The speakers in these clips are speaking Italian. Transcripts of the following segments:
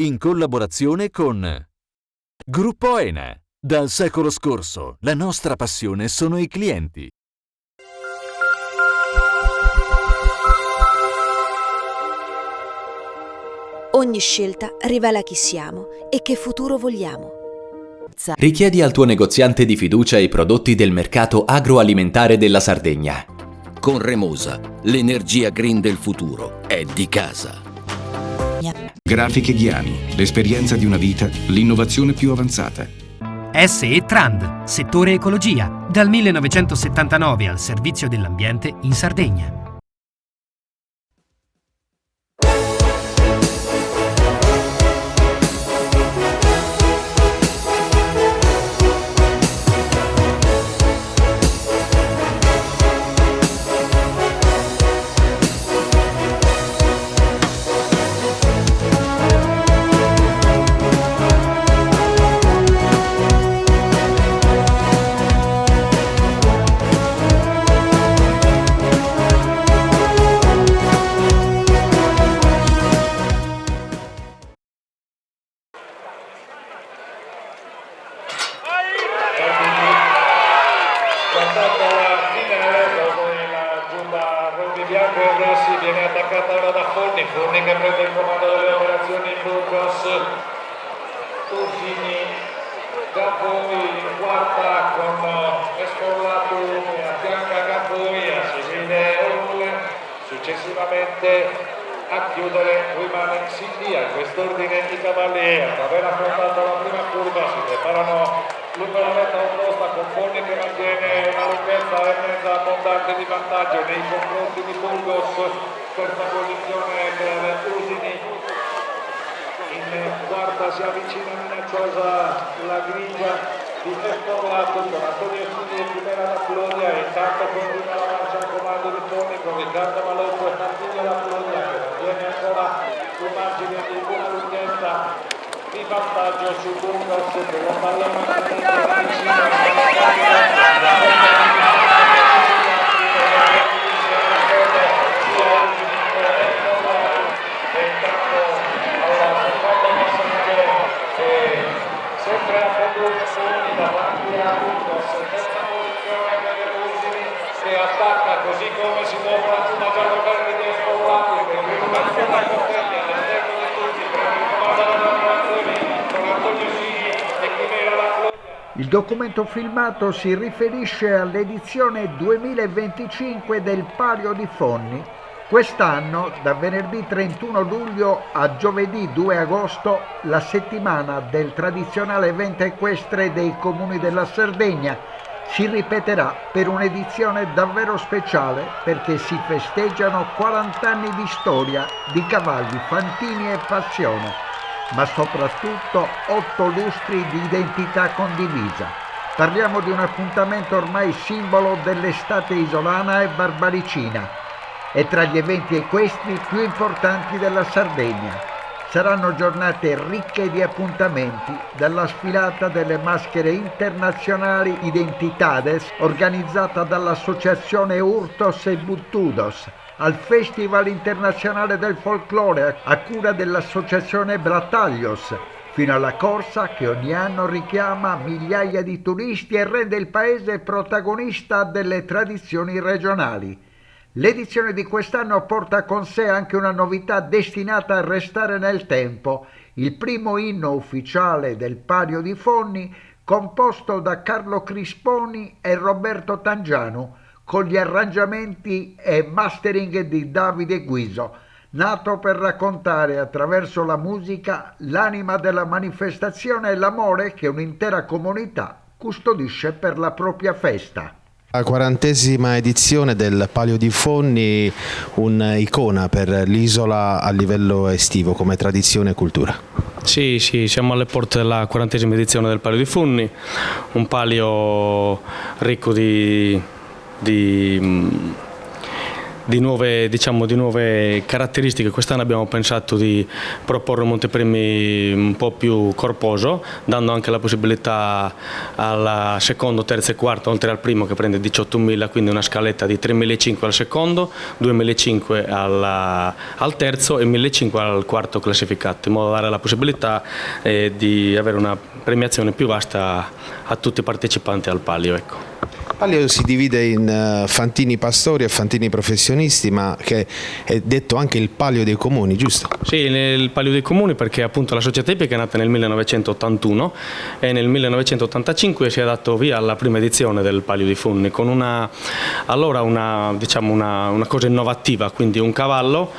in collaborazione con Gruppo ENA. Dal secolo scorso, la nostra passione sono i clienti. Ogni scelta rivela chi siamo e che futuro vogliamo. Richiedi al tuo negoziante di fiducia i prodotti del mercato agroalimentare della Sardegna. Con Remosa, l'energia green del futuro è di casa. Grafiche Ghiani, l'esperienza di una vita, l'innovazione più avanzata. SE Trand, settore ecologia, dal 1979 al servizio dell'ambiente in Sardegna. Viene attaccata ora da Forni che prende il comando delle operazioni in Burgos, Tursini, Gaboi in quarta con Escollato che affianca Gaboi, a seguire Orle, successivamente a chiudere rimane Sindia. In quest'ordine i cavalli, ad aver affrontato la prima curva, si preparano lungo la meta opposta con Forni che mantiene una lunghezza e mezza abbondante di vantaggio nei confronti di Burgos. Terza posizione per Usini, in quarta si avvicina minacciosa la grigia di Escorlato con Antonio Sini e primera la Floria, e intanto continua la marcia al comando di Forni con Riccardo Malocco e Martino la Floria che mantiene ancora un margine di una lunghezza di vantaggio su Burgos che lo pallone sempre a Fondoni davanti a Burgos, terza posizione per Usini che attacca così come si muove la prima giallo-verde di Escollati che rimane la Cortegna all'esterno di tutti per il comando delle operazioni con Antonio Sini e Chimera la Floria. Il documento filmato si riferisce all'edizione 2025 del Palio di Fonni. Quest'anno, da venerdì 31 luglio a giovedì 2 agosto, la settimana del tradizionale evento equestre dei comuni della Sardegna si ripeterà per un'edizione davvero speciale perché si festeggiano 40 anni di storia di cavalli, fantini e passione, ma soprattutto 8 lustri di identità condivisa. Parliamo di un appuntamento ormai simbolo dell'estate isolana e barbaricina e tra gli eventi equestri più importanti della Sardegna. Saranno giornate ricche di appuntamenti, dalla sfilata delle maschere internazionali Identitades, organizzata dall'associazione Urtos e Buttudos, al Festival internazionale del folklore a cura dell'associazione Brataglios, fino alla corsa che ogni anno richiama migliaia di turisti e rende il paese protagonista delle tradizioni regionali. L'edizione di quest'anno porta con sé anche una novità destinata a restare nel tempo, il primo inno ufficiale del Palio di Fonni, composto da Carlo Crisponi e Roberto Tangiano, con gli arrangiamenti e mastering di Davide Guiso, nato per raccontare attraverso la musica l'anima della manifestazione e l'amore che un'intera comunità custodisce per la propria festa. La 40ª edizione del Palio di Fonni, un'icona per l'isola a livello estivo come tradizione e cultura. Sì, siamo alle porte della 40ª edizione del Palio di Fonni, un palio ricco di di nuove caratteristiche. Quest'anno abbiamo pensato di proporre un montepremi un po' più corposo, dando anche la possibilità al secondo, terzo e quarto, oltre al primo che prende 18.000, quindi una scaletta di 3.500 al secondo, 2.500 al terzo e 1.500 al quarto classificato, in modo da dare la possibilità di avere una premiazione più vasta a tutti i partecipanti al palio. Ecco. Il palio si divide in fantini pastori e fantini professionisti, ma che è detto anche il palio dei comuni, giusto? Sì, il palio dei comuni, perché appunto la società ippica è nata nel 1981 e nel 1985 si è dato via alla prima edizione del palio di Fondi con una cosa innovativa, quindi un cavallo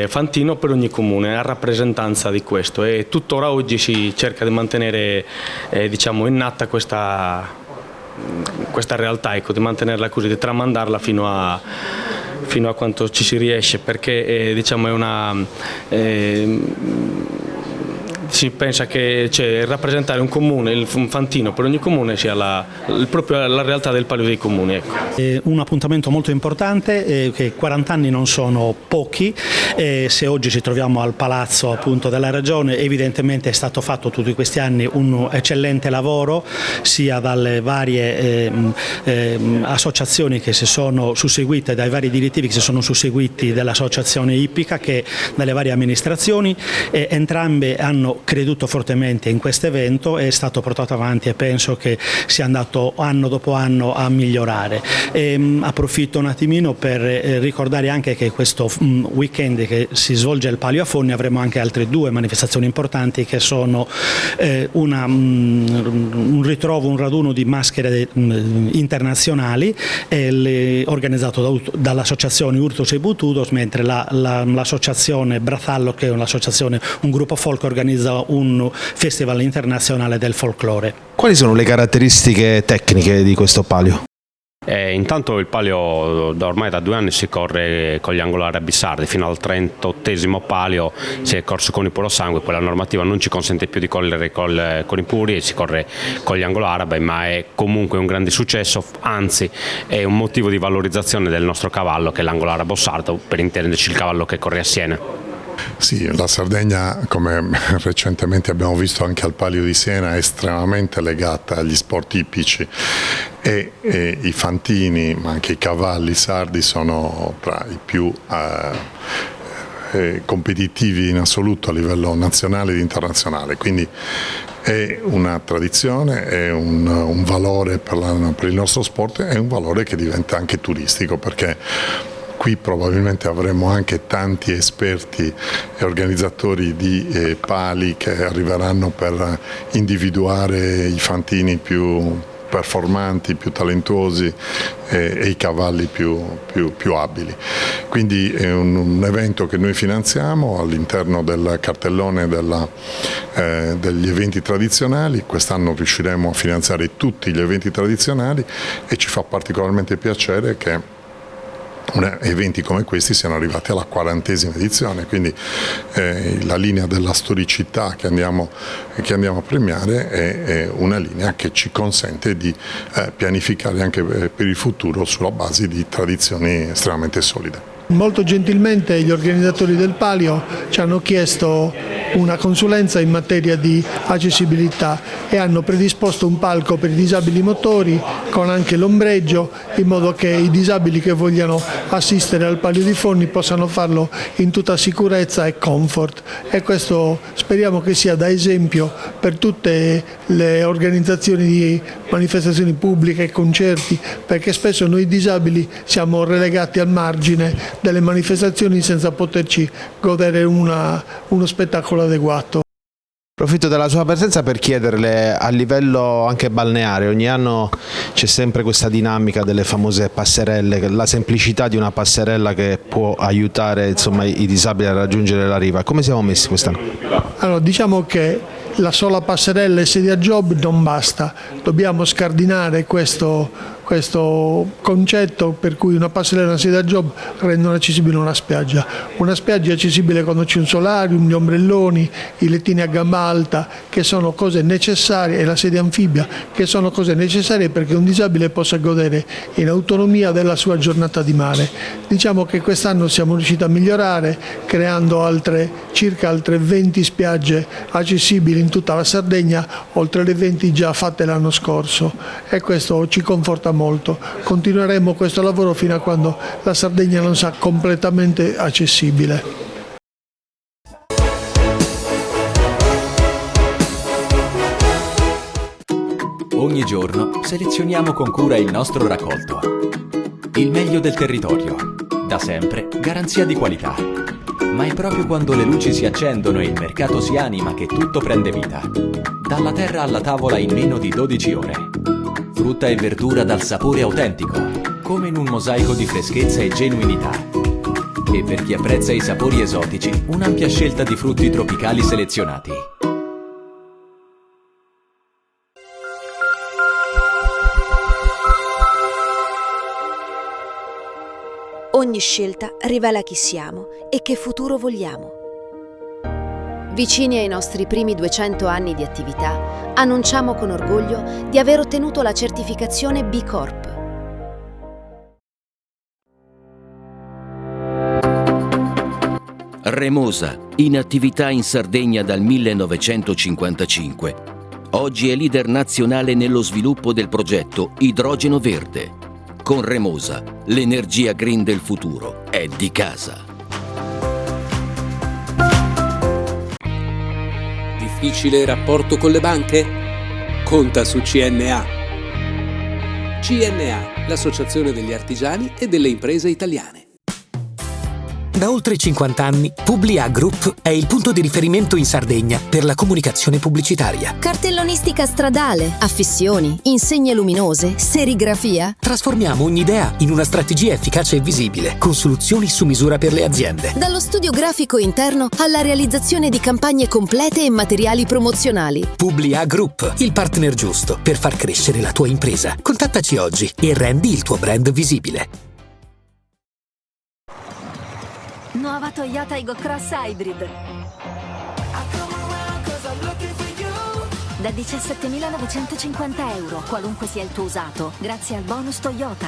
fantino per ogni comune a rappresentanza di questo, e tuttora oggi si cerca di mantenere innata questa realtà, ecco, di mantenerla così, di tramandarla fino a quanto ci si riesce, perché si pensa che rappresentare un comune, un fantino per ogni comune sia proprio la realtà del palio dei comuni. Ecco. È un appuntamento molto importante, che 40 anni non sono pochi, se oggi ci troviamo al Palazzo appunto della Regione, evidentemente è stato fatto tutti questi anni un eccellente lavoro sia dalle varie associazioni che si sono susseguite, dai vari direttivi che si sono susseguiti dell'associazione ippica che dalle varie amministrazioni, entrambe hanno creduto fortemente in questo evento, è stato portato avanti e penso che sia andato anno dopo anno a migliorare. Approfitto un attimino per ricordare anche che questo weekend che si svolge al Palio a Fondi avremo anche altre due manifestazioni importanti, che sono un ritrovo, un raduno di maschere internazionali organizzato dall'associazione Urtus e Butudos, mentre l'associazione Brathallo, che è un gruppo folk, organizza un festival internazionale del folklore. Quali sono le caratteristiche tecniche di questo palio? Intanto il palio ormai da 2 anni si corre con gli angolari abissardi, fino al 38° palio si è corso con i puro sangue, poi la normativa non ci consente più di correre con i puri e si corre con gli angolo-arabi, ma è comunque un grande successo, anzi è un motivo di valorizzazione del nostro cavallo, che è l'angolo arabo sardo, per intenderci il cavallo che corre a Siena. Sì, la Sardegna, come recentemente abbiamo visto anche al Palio di Siena, è estremamente legata agli sport ippici e i fantini, ma anche i cavalli sardi sono tra i più competitivi in assoluto a livello nazionale ed internazionale, quindi è una tradizione, è un valore per il nostro sport, è un valore che diventa anche turistico, perché qui probabilmente avremo anche tanti esperti e organizzatori di pali che arriveranno per individuare i fantini più performanti, più talentuosi e i cavalli più abili. Quindi è un evento che noi finanziamo all'interno del cartellone degli eventi tradizionali. Quest'anno riusciremo a finanziare tutti gli eventi tradizionali e ci fa particolarmente piacere che eventi come questi siano arrivati alla 40ª edizione, quindi la linea della storicità che andiamo a premiare è una linea che ci consente di pianificare anche per il futuro sulla base di tradizioni estremamente solide. Molto gentilmente gli organizzatori del Palio ci hanno chiesto una consulenza in materia di accessibilità e hanno predisposto un palco per i disabili motori con anche l'ombreggio, in modo che i disabili che vogliano assistere al Palio di Fondi possano farlo in tutta sicurezza e comfort, e questo speriamo che sia da esempio per tutte le organizzazioni di manifestazioni pubbliche e concerti, perché spesso noi disabili siamo relegati al margine delle manifestazioni senza poterci godere uno spettacolo adeguato. Approfitto della sua presenza per chiederle, a livello anche balneare, ogni anno c'è sempre questa dinamica delle famose passerelle, la semplicità di una passerella che può aiutare i disabili a raggiungere la riva. Come siamo messi quest'anno? Allora, diciamo che la sola passerella e sedia job non basta, dobbiamo scardinare questo questo concetto per cui una passerella e una sedia a job rendono accessibile una spiaggia. Una spiaggia è accessibile quando c'è un solarium, gli ombrelloni, i lettini a gamba alta, che sono cose necessarie, e la sedia anfibia, che sono cose necessarie perché un disabile possa godere in autonomia della sua giornata di mare. Diciamo che quest'anno siamo riusciti a migliorare creando circa altre 20 spiagge accessibili in tutta la Sardegna, oltre le 20 già fatte l'anno scorso, e questo ci conforta molto. Continueremo questo lavoro fino a quando la Sardegna non sarà completamente accessibile. Ogni giorno selezioniamo con cura il nostro raccolto. Il meglio del territorio, da sempre garanzia di qualità. Ma è proprio quando le luci si accendono e il mercato si anima che tutto prende vita. Dalla terra alla tavola in meno di 12 ore. Frutta e verdura dal sapore autentico, come in un mosaico di freschezza e genuinità. E per chi apprezza i sapori esotici, un'ampia scelta di frutti tropicali selezionati. Ogni scelta rivela chi siamo e che futuro vogliamo. Vicini ai nostri primi 200 anni di attività, annunciamo con orgoglio di aver ottenuto la certificazione B Corp. Remosa, in attività in Sardegna dal 1955. Oggi è leader nazionale nello sviluppo del progetto Idrogeno Verde. Con Remosa, l'energia green del futuro è di casa. Difficile rapporto con le banche? Conta su CNA. CNA, l'Associazione degli Artigiani e delle Imprese Italiane. Da oltre 50 anni, Publia Group è il punto di riferimento in Sardegna per la comunicazione pubblicitaria. Cartellonistica stradale, affissioni, insegne luminose, serigrafia. Trasformiamo ogni idea in una strategia efficace e visibile, con soluzioni su misura per le aziende. Dallo studio grafico interno alla realizzazione di campagne complete e materiali promozionali. Publia Group, il partner giusto per far crescere la tua impresa. Contattaci oggi e rendi il tuo brand visibile. Nuova Toyota Aygo Cross Hybrid da 17.950 euro, qualunque sia il tuo usato, grazie al bonus Toyota.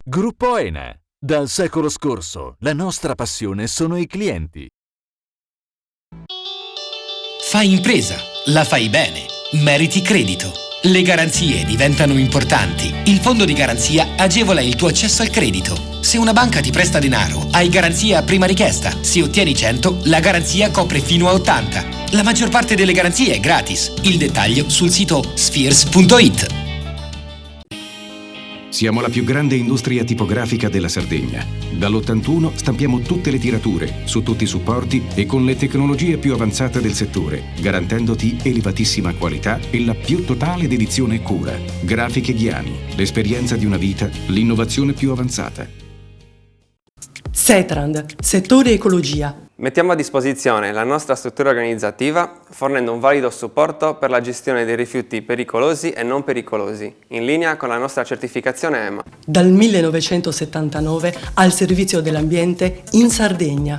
Gruppo ENA. Dal secolo scorso, la nostra passione sono i clienti. Fai impresa, la fai bene, meriti credito. Le garanzie diventano importanti. Il fondo di garanzia agevola il tuo accesso al credito. Se una banca ti presta denaro, hai garanzia a prima richiesta. Se ottieni 100, la garanzia copre fino a 80. La maggior parte delle garanzie è gratis. Il dettaglio sul sito spheres.it. Siamo la più grande industria tipografica della Sardegna. Dall'81 stampiamo tutte le tirature, su tutti i supporti e con le tecnologie più avanzate del settore, garantendoti elevatissima qualità e la più totale dedizione e cura. Grafiche Ghiani, l'esperienza di una vita, l'innovazione più avanzata. Setrand, settore ecologia. Mettiamo a disposizione la nostra struttura organizzativa fornendo un valido supporto per la gestione dei rifiuti pericolosi e non pericolosi, in linea con la nostra certificazione EMA. Dal 1979 al servizio dell'ambiente in Sardegna.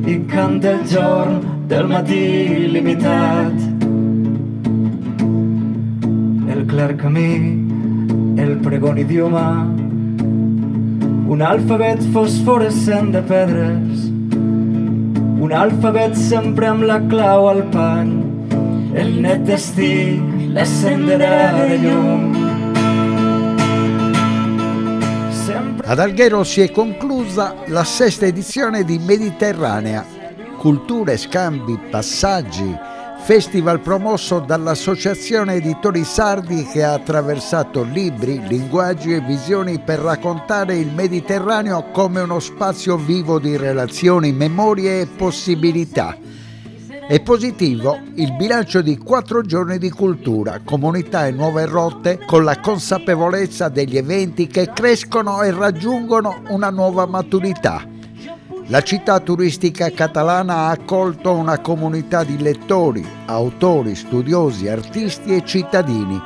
Il can del giorno, del matì limitat, el clar camí, el pregon idioma, un alfabet fosforescent de pedres, un alfabet sempre amb la clau al pany, el net destí l'escenderà de llum. Ad Alghero si è conclusa la 6ª edizione di Mediterranea, culture, scambi, passaggi, festival promosso dall'Associazione Editori Sardi che ha attraversato libri, linguaggi e visioni per raccontare il Mediterraneo come uno spazio vivo di relazioni, memorie e possibilità. È positivo il bilancio di 4 giorni di cultura, comunità e nuove rotte con la consapevolezza degli eventi che crescono e raggiungono una nuova maturità. La città turistica catalana ha accolto una comunità di lettori, autori, studiosi, artisti e cittadini,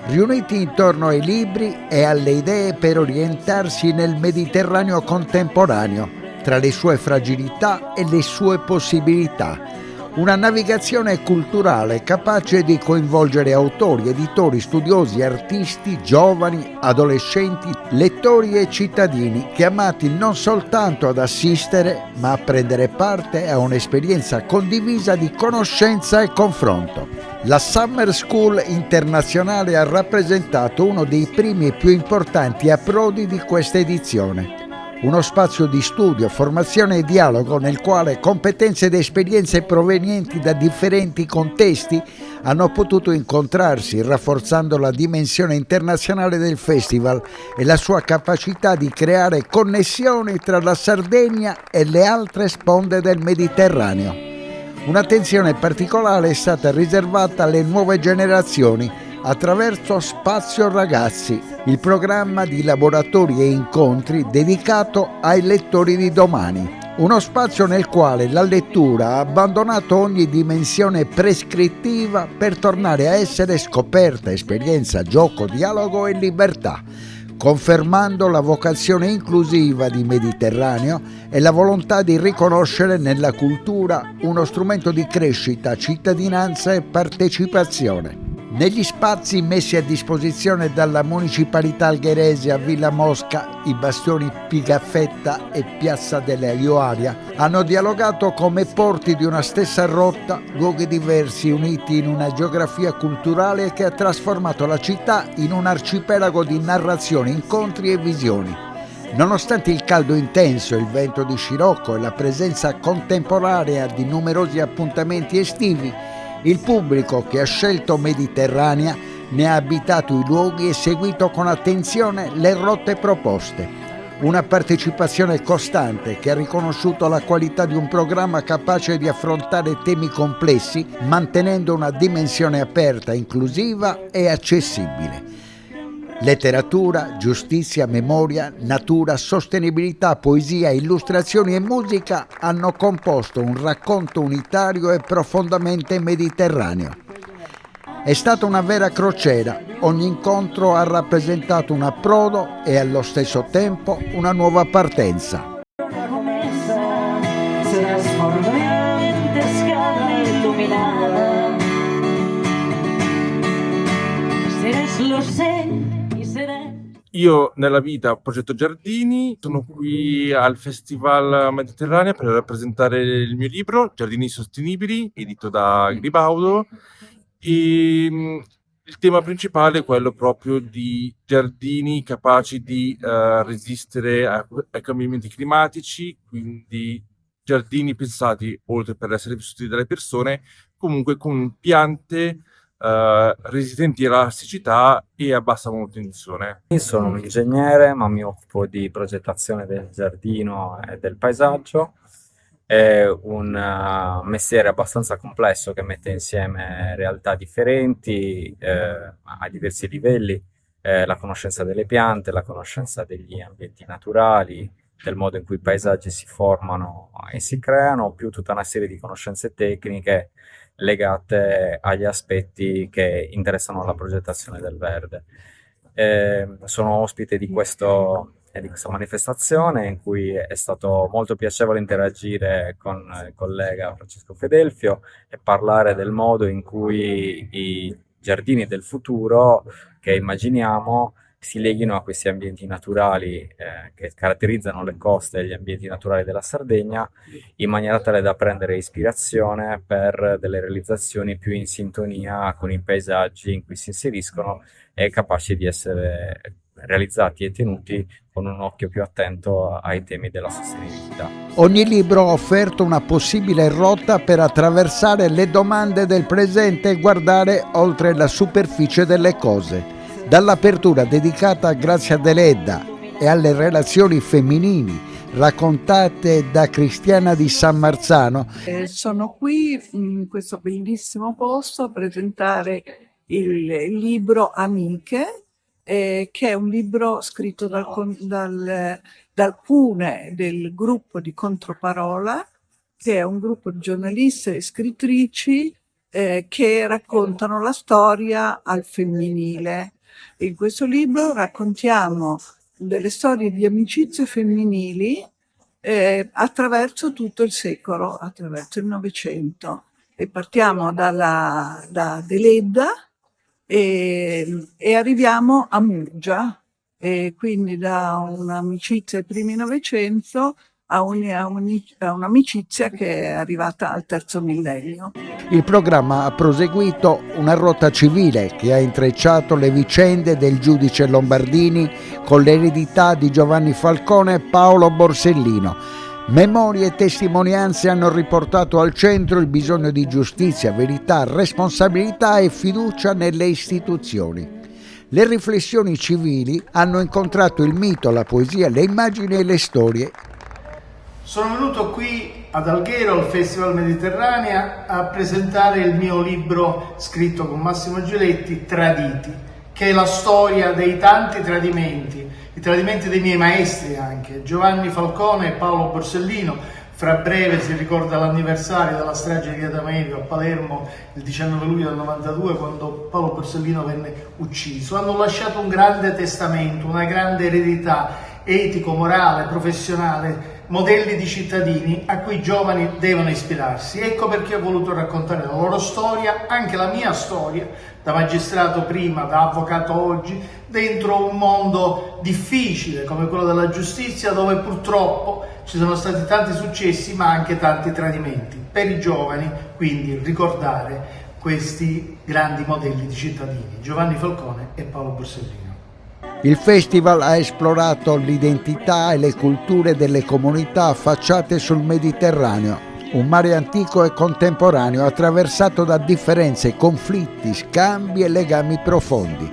riuniti intorno ai libri e alle idee per orientarsi nel Mediterraneo contemporaneo, tra le sue fragilità e le sue possibilità. Una navigazione culturale capace di coinvolgere autori, editori, studiosi, artisti, giovani, adolescenti, lettori e cittadini, chiamati non soltanto ad assistere, ma a prendere parte a un'esperienza condivisa di conoscenza e confronto. La Summer School internazionale ha rappresentato uno dei primi e più importanti approdi di questa edizione. Uno spazio di studio, formazione e dialogo nel quale competenze ed esperienze provenienti da differenti contesti hanno potuto incontrarsi, rafforzando la dimensione internazionale del festival e la sua capacità di creare connessioni tra la Sardegna e le altre sponde del Mediterraneo. Un'attenzione particolare è stata riservata alle nuove generazioni attraverso Spazio Ragazzi, il programma di laboratori e incontri dedicato ai lettori di domani. Uno spazio nel quale la lettura ha abbandonato ogni dimensione prescrittiva per tornare a essere scoperta, esperienza, gioco, dialogo e libertà, confermando la vocazione inclusiva di Mediterraneo e la volontà di riconoscere nella cultura uno strumento di crescita, cittadinanza e partecipazione. Negli spazi messi a disposizione dalla municipalità algherese a Villa Mosca, i bastioni Pigaffetta e Piazza della Ioaria hanno dialogato come porti di una stessa rotta, luoghi diversi uniti in una geografia culturale che ha trasformato la città in un arcipelago di narrazioni, incontri e visioni. Nonostante il caldo intenso, il vento di scirocco e la presenza contemporanea di numerosi appuntamenti estivi, il pubblico che ha scelto Mediterranea ne ha abitato i luoghi e seguito con attenzione le rotte proposte. Una partecipazione costante che ha riconosciuto la qualità di un programma capace di affrontare temi complessi, mantenendo una dimensione aperta, inclusiva e accessibile. Letteratura, giustizia, memoria, natura, sostenibilità, poesia, illustrazioni e musica hanno composto un racconto unitario e profondamente mediterraneo. È stata una vera crociera, ogni incontro ha rappresentato un approdo e allo stesso tempo una nuova partenza. Io nella vita ho Progetto Giardini, sono qui al Festival Mediterraneo per rappresentare il mio libro Giardini Sostenibili, edito da Gribaudo, e il tema principale è quello proprio di giardini capaci di resistere ai cambiamenti climatici, quindi giardini pensati, oltre per essere vissuti dalle persone, comunque con piante resistenti alla siccità e a bassa manutenzione. Sono un ingegnere, ma mi occupo di progettazione del giardino e del paesaggio. È un mestiere abbastanza complesso che mette insieme realtà differenti a diversi livelli, la conoscenza delle piante, la conoscenza degli ambienti naturali, del modo in cui i paesaggi si formano e si creano, più tutta una serie di conoscenze tecniche legate agli aspetti che interessano la progettazione del verde. Sono ospite di questa manifestazione in cui è stato molto piacevole interagire con il collega Francesco Fedelfio e parlare del modo in cui i giardini del futuro che immaginiamo si leghino a questi ambienti naturali che caratterizzano le coste e gli ambienti naturali della Sardegna, in maniera tale da prendere ispirazione per delle realizzazioni più in sintonia con i paesaggi in cui si inseriscono e capaci di essere realizzati e tenuti con un occhio più attento ai temi della sostenibilità. Ogni libro ha offerto una possibile rotta per attraversare le domande del presente e guardare oltre la superficie delle cose. Dall'apertura dedicata a Grazia Deledda e alle relazioni femminili raccontate da Cristiana di San Marzano. Sono qui in questo bellissimo posto a presentare il libro Amiche, che è un libro scritto dal CUNE del gruppo di Controparola, che è un gruppo di giornaliste e scrittrici che raccontano la storia al femminile. In questo libro raccontiamo delle storie di amicizie femminili attraverso tutto il secolo, attraverso il Novecento. E partiamo da Deledda e arriviamo a Murgia, e quindi da un'amicizia ai primi Novecento a un'amicizia che è arrivata al terzo millennio. Il programma ha proseguito una rotta civile che ha intrecciato le vicende del giudice Lombardini con l'eredità di Giovanni Falcone e Paolo Borsellino. Memorie e testimonianze hanno riportato al centro il bisogno di giustizia, verità, responsabilità e fiducia nelle istituzioni. Le riflessioni civili hanno incontrato il mito, la poesia, le immagini e le storie. Sono venuto qui ad Alghero, al Festival Mediterranea, a presentare il mio libro scritto con Massimo Giletti, Traditi, che è la storia dei tanti tradimenti, i tradimenti dei miei maestri anche, Giovanni Falcone e Paolo Borsellino. Fra breve si ricorda l'anniversario della strage di via D'Amelio a Palermo il 19 luglio del 92, quando Paolo Borsellino venne ucciso. Hanno lasciato un grande testamento, una grande eredità etico, morale, professionale, modelli di cittadini a cui i giovani devono ispirarsi. Ecco perché ho voluto raccontare la loro storia, anche la mia storia, da magistrato prima, da avvocato oggi, dentro un mondo difficile come quello della giustizia, dove purtroppo ci sono stati tanti successi ma anche tanti tradimenti. Per i giovani, quindi, ricordare questi grandi modelli di cittadini, Giovanni Falcone e Paolo Borsellino. Il festival ha esplorato l'identità e le culture delle comunità affacciate sul Mediterraneo, un mare antico e contemporaneo attraversato da differenze, conflitti, scambi e legami profondi.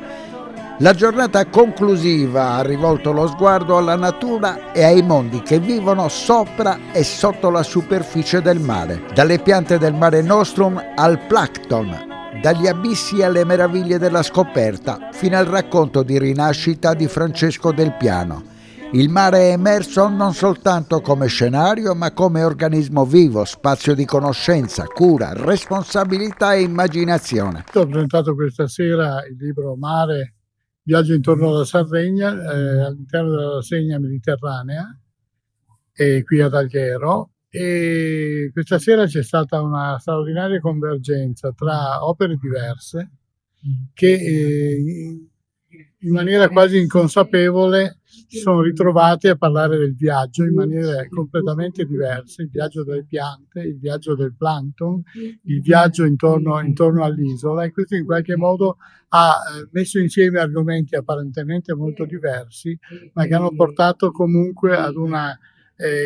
La giornata conclusiva ha rivolto lo sguardo alla natura e ai mondi che vivono sopra e sotto la superficie del mare, dalle piante del Mare Nostrum al plancton, dagli abissi alle meraviglie della scoperta, fino al racconto di rinascita di Francesco Del Piano. Il mare è emerso non soltanto come scenario, ma come organismo vivo, spazio di conoscenza, cura, responsabilità e immaginazione. Ho presentato questa sera il libro Mare, viaggio intorno alla Sardegna, all'interno della rassegna mediterranea, qui ad Alghero. E questa sera c'è stata una straordinaria convergenza tra opere diverse che in maniera quasi inconsapevole si sono ritrovate a parlare del viaggio in maniere completamente diverse: il viaggio delle piante, il viaggio del plancton, il viaggio intorno all'isola, e questo in qualche modo ha messo insieme argomenti apparentemente molto diversi, ma che hanno portato comunque ad una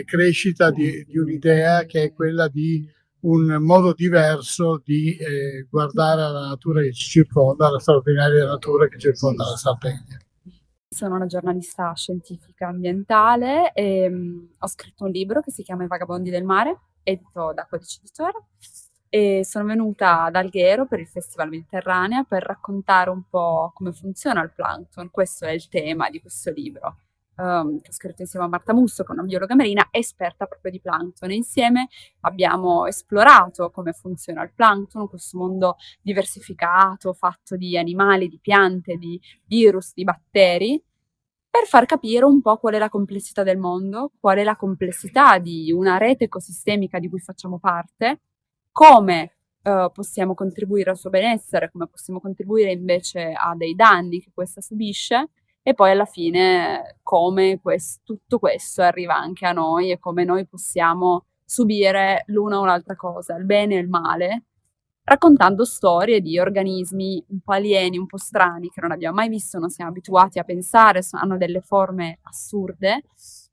crescita di un'idea che è quella di un modo diverso di guardare alla natura che ci circonda, alla straordinaria natura che circonda la Sardegna. Sono una giornalista scientifica ambientale e ho scritto un libro che si chiama I vagabondi del mare, edito da Codice Editore, e sono venuta ad Alghero per il Festival Mediterranea per raccontare un po' come funziona il plancton. Questo è il tema di questo libro. Che ho scritto insieme a Marta Musso, che è una biologa marina esperta proprio di plancton, e insieme abbiamo esplorato come funziona il plancton, questo mondo diversificato, fatto di animali, di piante, di virus, di batteri, per far capire un po' qual è la complessità del mondo, qual è la complessità di una rete ecosistemica di cui facciamo parte, come possiamo contribuire al suo benessere, come possiamo contribuire invece a dei danni che questa subisce, e poi alla fine come tutto questo arriva anche a noi e come noi possiamo subire l'una o l'altra cosa, il bene e il male, raccontando storie di organismi un po' alieni, un po' strani, che non abbiamo mai visto, non siamo abituati a pensare, hanno delle forme assurde,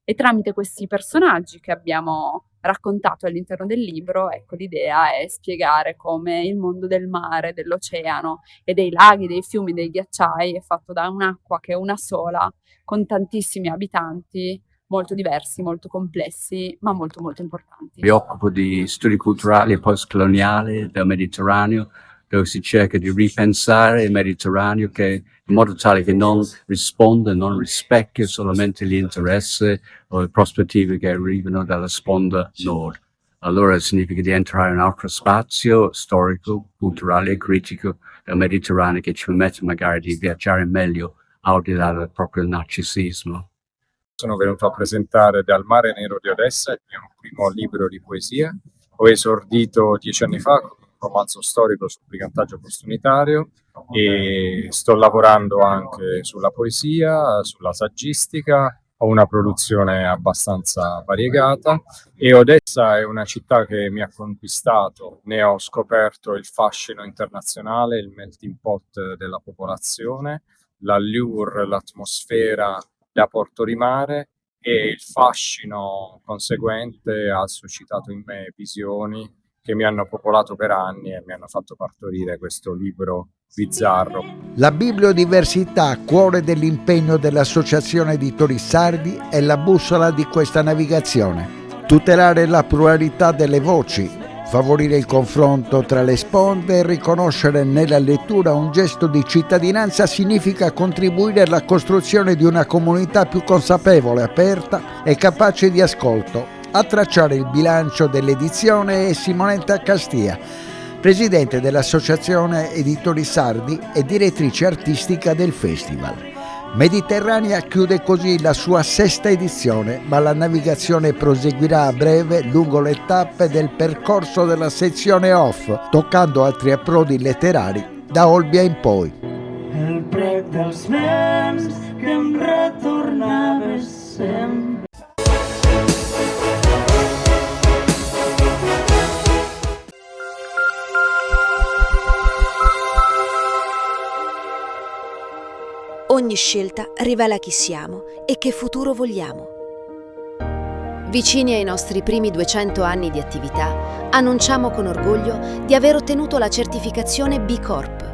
e tramite questi personaggi che abbiamo raccontato all'interno del libro, ecco, l'idea è spiegare come il mondo del mare, dell'oceano e dei laghi, dei fiumi, dei ghiacciai è fatto da un'acqua che è una sola, con tantissimi abitanti, molto diversi, molto complessi, ma molto molto importanti. Mi occupo di studi culturali e postcoloniali del Mediterraneo dove si cerca di ripensare il Mediterraneo in modo tale che non risponda, non rispecchia solamente gli interessi o le prospettive che arrivano dalla sponda nord. Allora significa di entrare in un altro spazio storico, culturale e critico del Mediterraneo che ci permette magari di viaggiare meglio al di là del proprio narcisismo. Sono venuto a presentare Dal mare nero di Odessa, il mio primo libro di poesia. Ho esordito 10 anni fa con un romanzo storico sul brigantaggio postunitario e sto lavorando anche sulla poesia, sulla saggistica. Ho una produzione abbastanza variegata e Odessa è una città che mi ha conquistato. Ne ho scoperto il fascino internazionale, il melting pot della popolazione, l'allure, l'atmosfera da porto di mare e il fascino conseguente ha suscitato in me visioni che mi hanno popolato per anni e mi hanno fatto partorire questo libro bizzarro. La bibliodiversità, cuore dell'impegno dell'Associazione Editori Sardi, è la bussola di questa navigazione. Tutelare la pluralità delle voci, favorire il confronto tra le sponde e riconoscere nella lettura un gesto di cittadinanza significa contribuire alla costruzione di una comunità più consapevole, aperta e capace di ascolto. A tracciare il bilancio dell'edizione è Simonetta Castia, presidente dell'Associazione Editori Sardi e direttrice artistica del festival. Mediterranea chiude così la sua 6ª edizione, ma la navigazione proseguirà a breve lungo le tappe del percorso della sezione off, toccando altri approdi letterari da Olbia in poi. El prec dels vents que em retornava sempre. Ogni scelta rivela chi siamo e che futuro vogliamo. Vicini ai nostri primi 200 anni di attività, annunciamo con orgoglio di aver ottenuto la certificazione B Corp.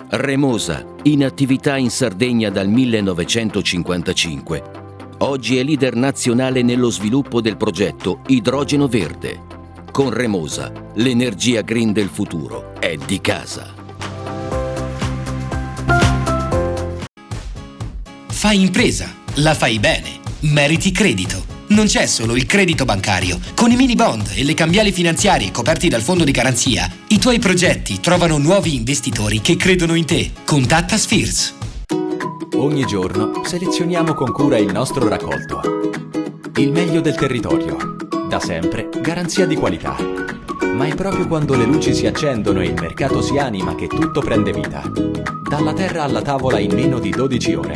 Remosa, in attività in Sardegna dal 1955, oggi è leader nazionale nello sviluppo del progetto Idrogeno Verde. Con Remosa, l'energia green del futuro è di casa. Fai impresa, la fai bene, meriti credito. Non c'è solo il credito bancario. Con i mini bond e le cambiali finanziarie coperti dal fondo di garanzia, i tuoi progetti trovano nuovi investitori che credono in te. Contatta Spheres. Ogni giorno selezioniamo con cura il nostro raccolto. Il meglio del territorio. Da sempre, garanzia di qualità. Ma è proprio quando le luci si accendono e il mercato si anima che tutto prende vita. Dalla terra alla tavola in meno di 12 ore.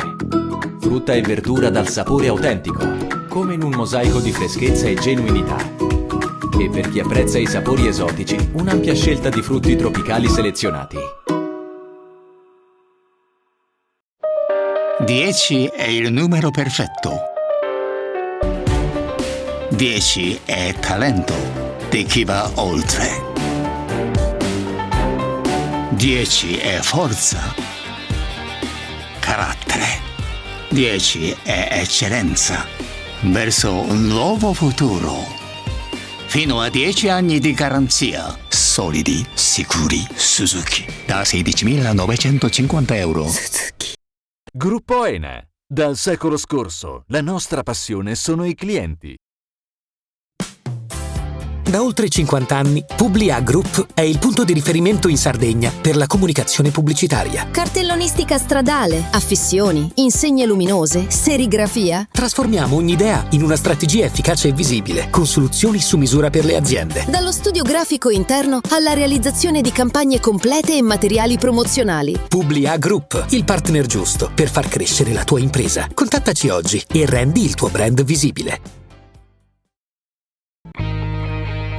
Frutta e verdura dal sapore autentico, come in un mosaico di freschezza e genuinità. E per chi apprezza i sapori esotici, un'ampia scelta di frutti tropicali selezionati. 10 è il numero perfetto. 10 è talento di chi va oltre. 10 è forza, carattere. 10 è eccellenza verso un nuovo futuro. Fino a 10 anni di garanzia. Solidi, sicuri, Suzuki. Da 16.950 euro. Gruppo Ene. Dal secolo scorso, la nostra passione sono i clienti. Da oltre 50 anni, Publia Group è il punto di riferimento in Sardegna per la comunicazione pubblicitaria. Cartellonistica stradale, affissioni, insegne luminose, serigrafia. Trasformiamo ogni idea in una strategia efficace e visibile, con soluzioni su misura per le aziende. Dallo studio grafico interno alla realizzazione di campagne complete e materiali promozionali. Publia Group, il partner giusto per far crescere la tua impresa. Contattaci oggi e rendi il tuo brand visibile.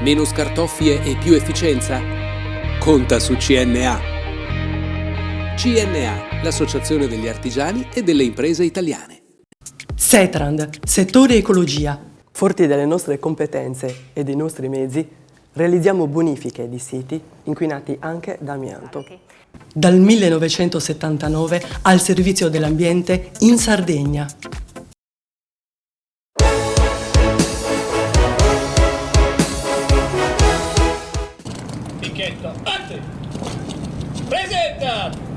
Meno scartoffie e più efficienza? Conta su CNA. CNA, l'Associazione degli Artigiani e delle Imprese Italiane. Setrand, settore ecologia. Forti delle nostre competenze e dei nostri mezzi, realizziamo bonifiche di siti inquinati anche da amianto. Dal 1979 al servizio dell'ambiente in Sardegna. Picchetto, parte! Presenta!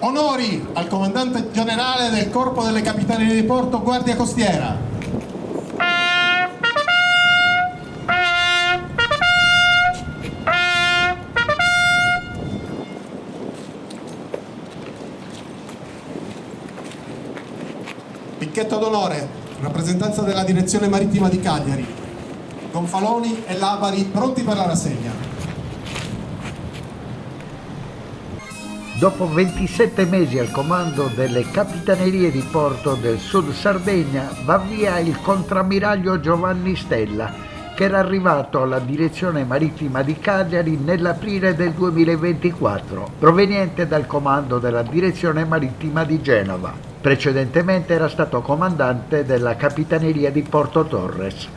Onori al comandante generale del Corpo delle Capitanerie di Porto, Guardia Costiera. Picchetto d'onore, in rappresentanza della Direzione Marittima di Cagliari. Gonfaloni e Labari pronti per la rassegna. Dopo 27 mesi al comando delle Capitanerie di Porto del Sud Sardegna va via il contrammiraglio Giovanni Stella, che era arrivato alla Direzione Marittima di Cagliari nell'aprile del 2024, proveniente dal comando della Direzione Marittima di Genova. Precedentemente era stato comandante della Capitaneria di Porto Torres.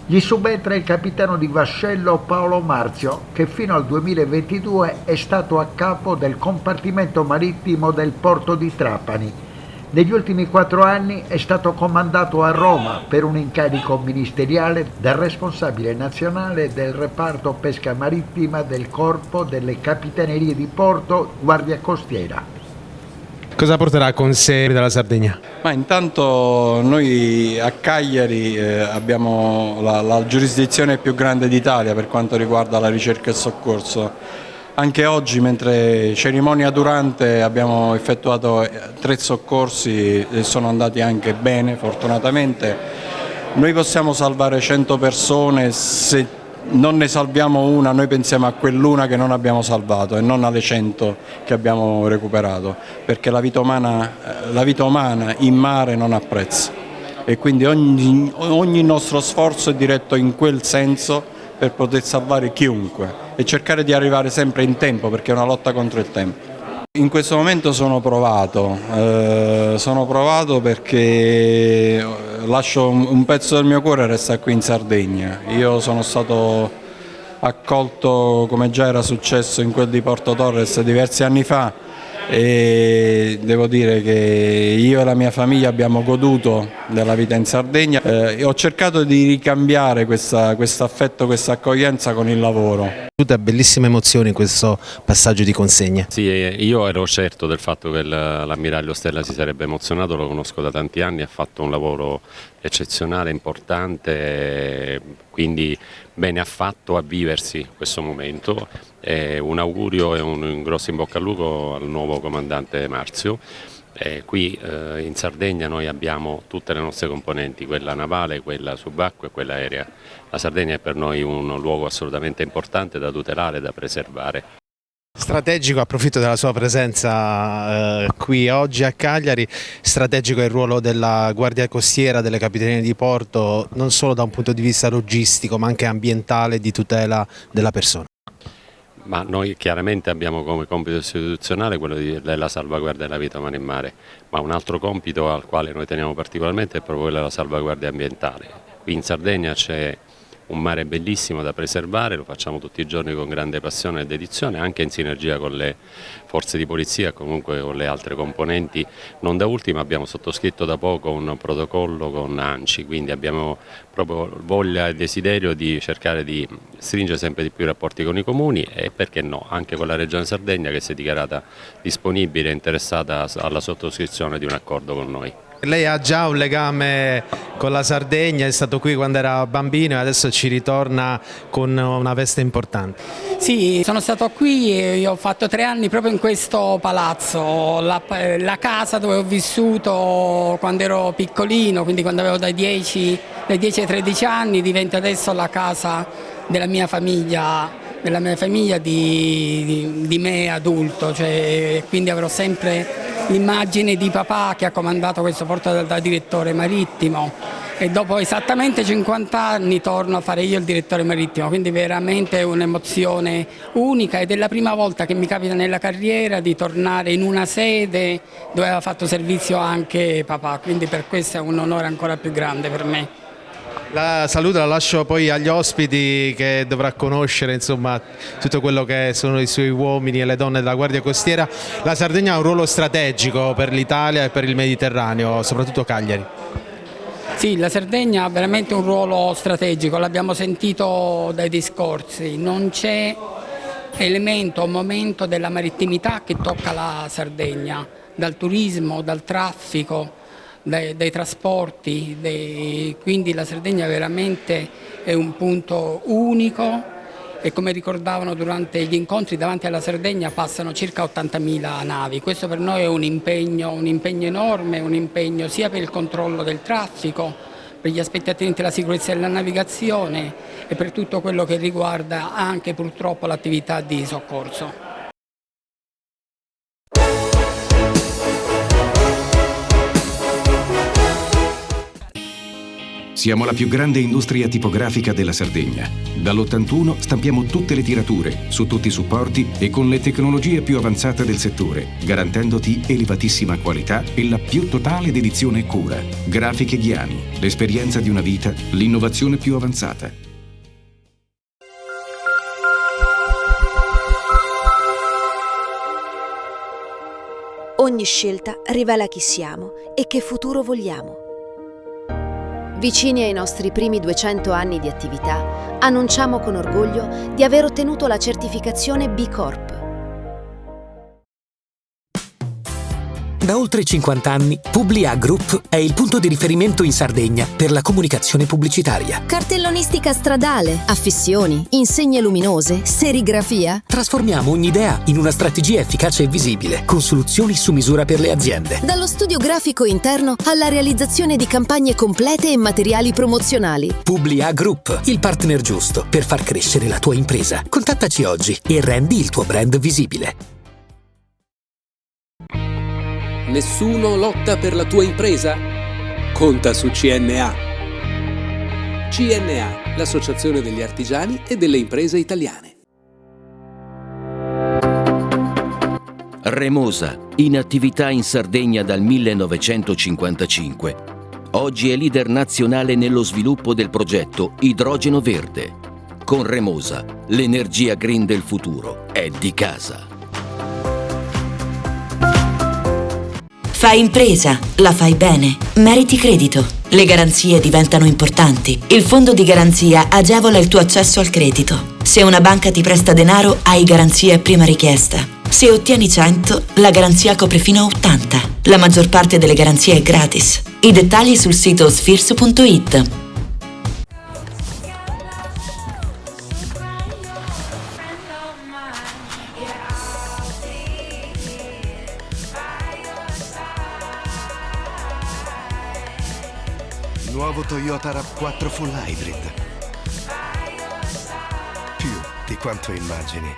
Gli subentra il capitano di vascello Paolo Marzio, che fino al 2022 è stato a capo del compartimento marittimo del porto di Trapani. Negli ultimi 4 anni è stato comandato a Roma per un incarico ministeriale da responsabile nazionale del reparto pesca marittima del Corpo delle Capitanerie di Porto, Guardia Costiera. Cosa porterà con sé dalla Sardegna? Ma intanto noi a Cagliari abbiamo la giurisdizione più grande d'Italia per quanto riguarda la ricerca e il soccorso. Anche oggi, mentre cerimonia durante, abbiamo effettuato 3 soccorsi e sono andati anche bene, fortunatamente. Noi possiamo salvare 100 persone, se non ne salviamo una, noi pensiamo a quell'una che non abbiamo salvato e non alle 100 che abbiamo recuperato, perché la vita umana in mare non ha prezzo e quindi ogni nostro sforzo è diretto in quel senso per poter salvare chiunque e cercare di arrivare sempre in tempo, perché è una lotta contro il tempo. In questo momento sono provato perché lascio un pezzo del mio cuore e resta qui in Sardegna. Io sono stato accolto, come già era successo in quel di Porto Torres diversi anni fa, e devo dire che io e la mia famiglia abbiamo goduto della vita in Sardegna e ho cercato di ricambiare questo affetto, questa accoglienza con il lavoro. Tutte bellissime emozioni in questo passaggio di consegna. Sì, io ero certo del fatto che l'ammiraglio Stella si sarebbe emozionato, lo conosco da tanti anni, ha fatto un lavoro eccezionale, importante, quindi bene ha fatto a viversi questo momento. Un augurio e un grosso in bocca al lupo al nuovo comandante Marzio. Qui in Sardegna noi abbiamo tutte le nostre componenti, quella navale, quella subacquea e quella aerea. La Sardegna è per noi un luogo assolutamente importante da tutelare e da preservare. Strategico, approfitto della sua presenza qui oggi a Cagliari, strategico è il ruolo della Guardia Costiera, delle Capitanerie di Porto, non solo da un punto di vista logistico ma anche ambientale, di tutela della persona. Ma noi chiaramente abbiamo come compito istituzionale quello della salvaguardia della vita umana in mare, ma un altro compito al quale noi teniamo particolarmente è proprio quello della salvaguardia ambientale. Qui in Sardegna c'è un mare bellissimo da preservare, lo facciamo tutti i giorni con grande passione e dedizione, anche in sinergia con le forze di polizia e comunque con le altre componenti. Non da ultimo abbiamo sottoscritto da poco un protocollo con ANCI, quindi abbiamo proprio voglia e desiderio di cercare di stringere sempre di più i rapporti con i comuni e perché no, anche con la Regione Sardegna che si è dichiarata disponibile e interessata alla sottoscrizione di un accordo con noi. Lei ha già un legame con la Sardegna, è stato qui quando era bambino e adesso ci ritorna con una veste importante. Sì, sono stato qui e io ho fatto 3 anni proprio in questo palazzo, la casa dove ho vissuto quando ero piccolino, quindi quando avevo dai 10 ai 13 anni, diventa adesso la casa della mia famiglia di me adulto, cioè, quindi avrò sempre l'immagine di papà che ha comandato questo porto da direttore marittimo e dopo esattamente 50 anni torno a fare io il direttore marittimo, quindi veramente è un'emozione unica ed è la prima volta che mi capita nella carriera di tornare in una sede dove aveva fatto servizio anche papà, quindi per questo è un onore ancora più grande per me. La saluto, la lascio poi agli ospiti che dovrà conoscere insomma tutto quello che sono i suoi uomini e le donne della Guardia Costiera. La Sardegna ha un ruolo strategico per l'Italia e per il Mediterraneo, soprattutto Cagliari. Sì, la Sardegna ha veramente un ruolo strategico, l'abbiamo sentito dai discorsi, non c'è elemento o momento della marittimità che tocca la Sardegna, dal turismo, dal traffico, dai trasporti, quindi la Sardegna veramente è un punto unico e come ricordavano durante gli incontri davanti alla Sardegna passano circa 80.000 navi, questo per noi è un impegno enorme, un impegno sia per il controllo del traffico, per gli aspetti attinenti alla sicurezza della navigazione e per tutto quello che riguarda anche purtroppo l'attività di soccorso. Siamo la più grande industria tipografica della Sardegna. Dall'81 stampiamo tutte le tirature, su tutti i supporti e con le tecnologie più avanzate del settore, garantendoti elevatissima qualità e la più totale dedizione e cura. Grafiche Ghiani, l'esperienza di una vita, l'innovazione più avanzata. Ogni scelta rivela chi siamo e che futuro vogliamo. Vicini ai nostri primi 200 anni di attività, annunciamo con orgoglio di aver ottenuto la certificazione B Corp. Da oltre 50 anni, Publi-A Group è il punto di riferimento in Sardegna per la comunicazione pubblicitaria. Cartellonistica stradale, affissioni, insegne luminose, serigrafia. Trasformiamo ogni idea in una strategia efficace e visibile, con soluzioni su misura per le aziende. Dallo studio grafico interno alla realizzazione di campagne complete e materiali promozionali. Publi-A Group, il partner giusto per far crescere la tua impresa. Contattaci oggi e rendi il tuo brand visibile. Nessuno lotta per la tua impresa? Conta su CNA. CNA, l'associazione degli artigiani e delle imprese italiane. Remosa, in attività in Sardegna dal 1955. Oggi è leader nazionale nello sviluppo del progetto Idrogeno Verde. Con Remosa, l'energia green del futuro è di casa. Fai impresa, la fai bene, meriti credito. Le garanzie diventano importanti. Il fondo di garanzia agevola il tuo accesso al credito. Se una banca ti presta denaro, hai garanzia a prima richiesta. Se ottieni 100, la garanzia copre fino a 80. La maggior parte delle garanzie è gratis. I dettagli sul sito sfirso.it. Nuovo Toyota RAV4 Full Hybrid. Più di quanto immagini.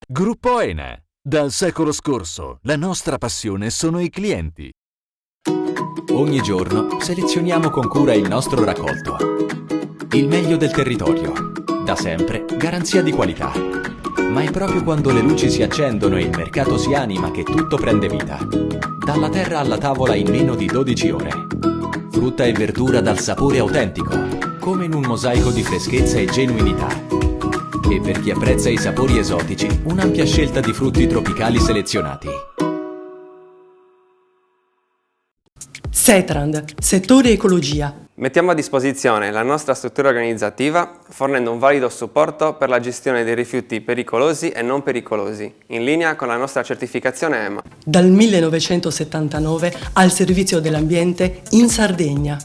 Gruppo ENA. Dal secolo scorso, la nostra passione sono i clienti. Ogni giorno selezioniamo con cura il nostro raccolto. Il meglio del territorio. Da sempre, garanzia di qualità. Ma è proprio quando le luci si accendono e il mercato si anima che tutto prende vita. Dalla terra alla tavola in meno di 12 ore. Frutta e verdura dal sapore autentico, come in un mosaico di freschezza e genuinità. E per chi apprezza i sapori esotici, un'ampia scelta di frutti tropicali selezionati. Setrand, settore ecologia. Mettiamo a disposizione la nostra struttura organizzativa fornendo un valido supporto per la gestione dei rifiuti pericolosi e non pericolosi, in linea con la nostra certificazione EMA. Dal 1979 al servizio dell'ambiente in Sardegna.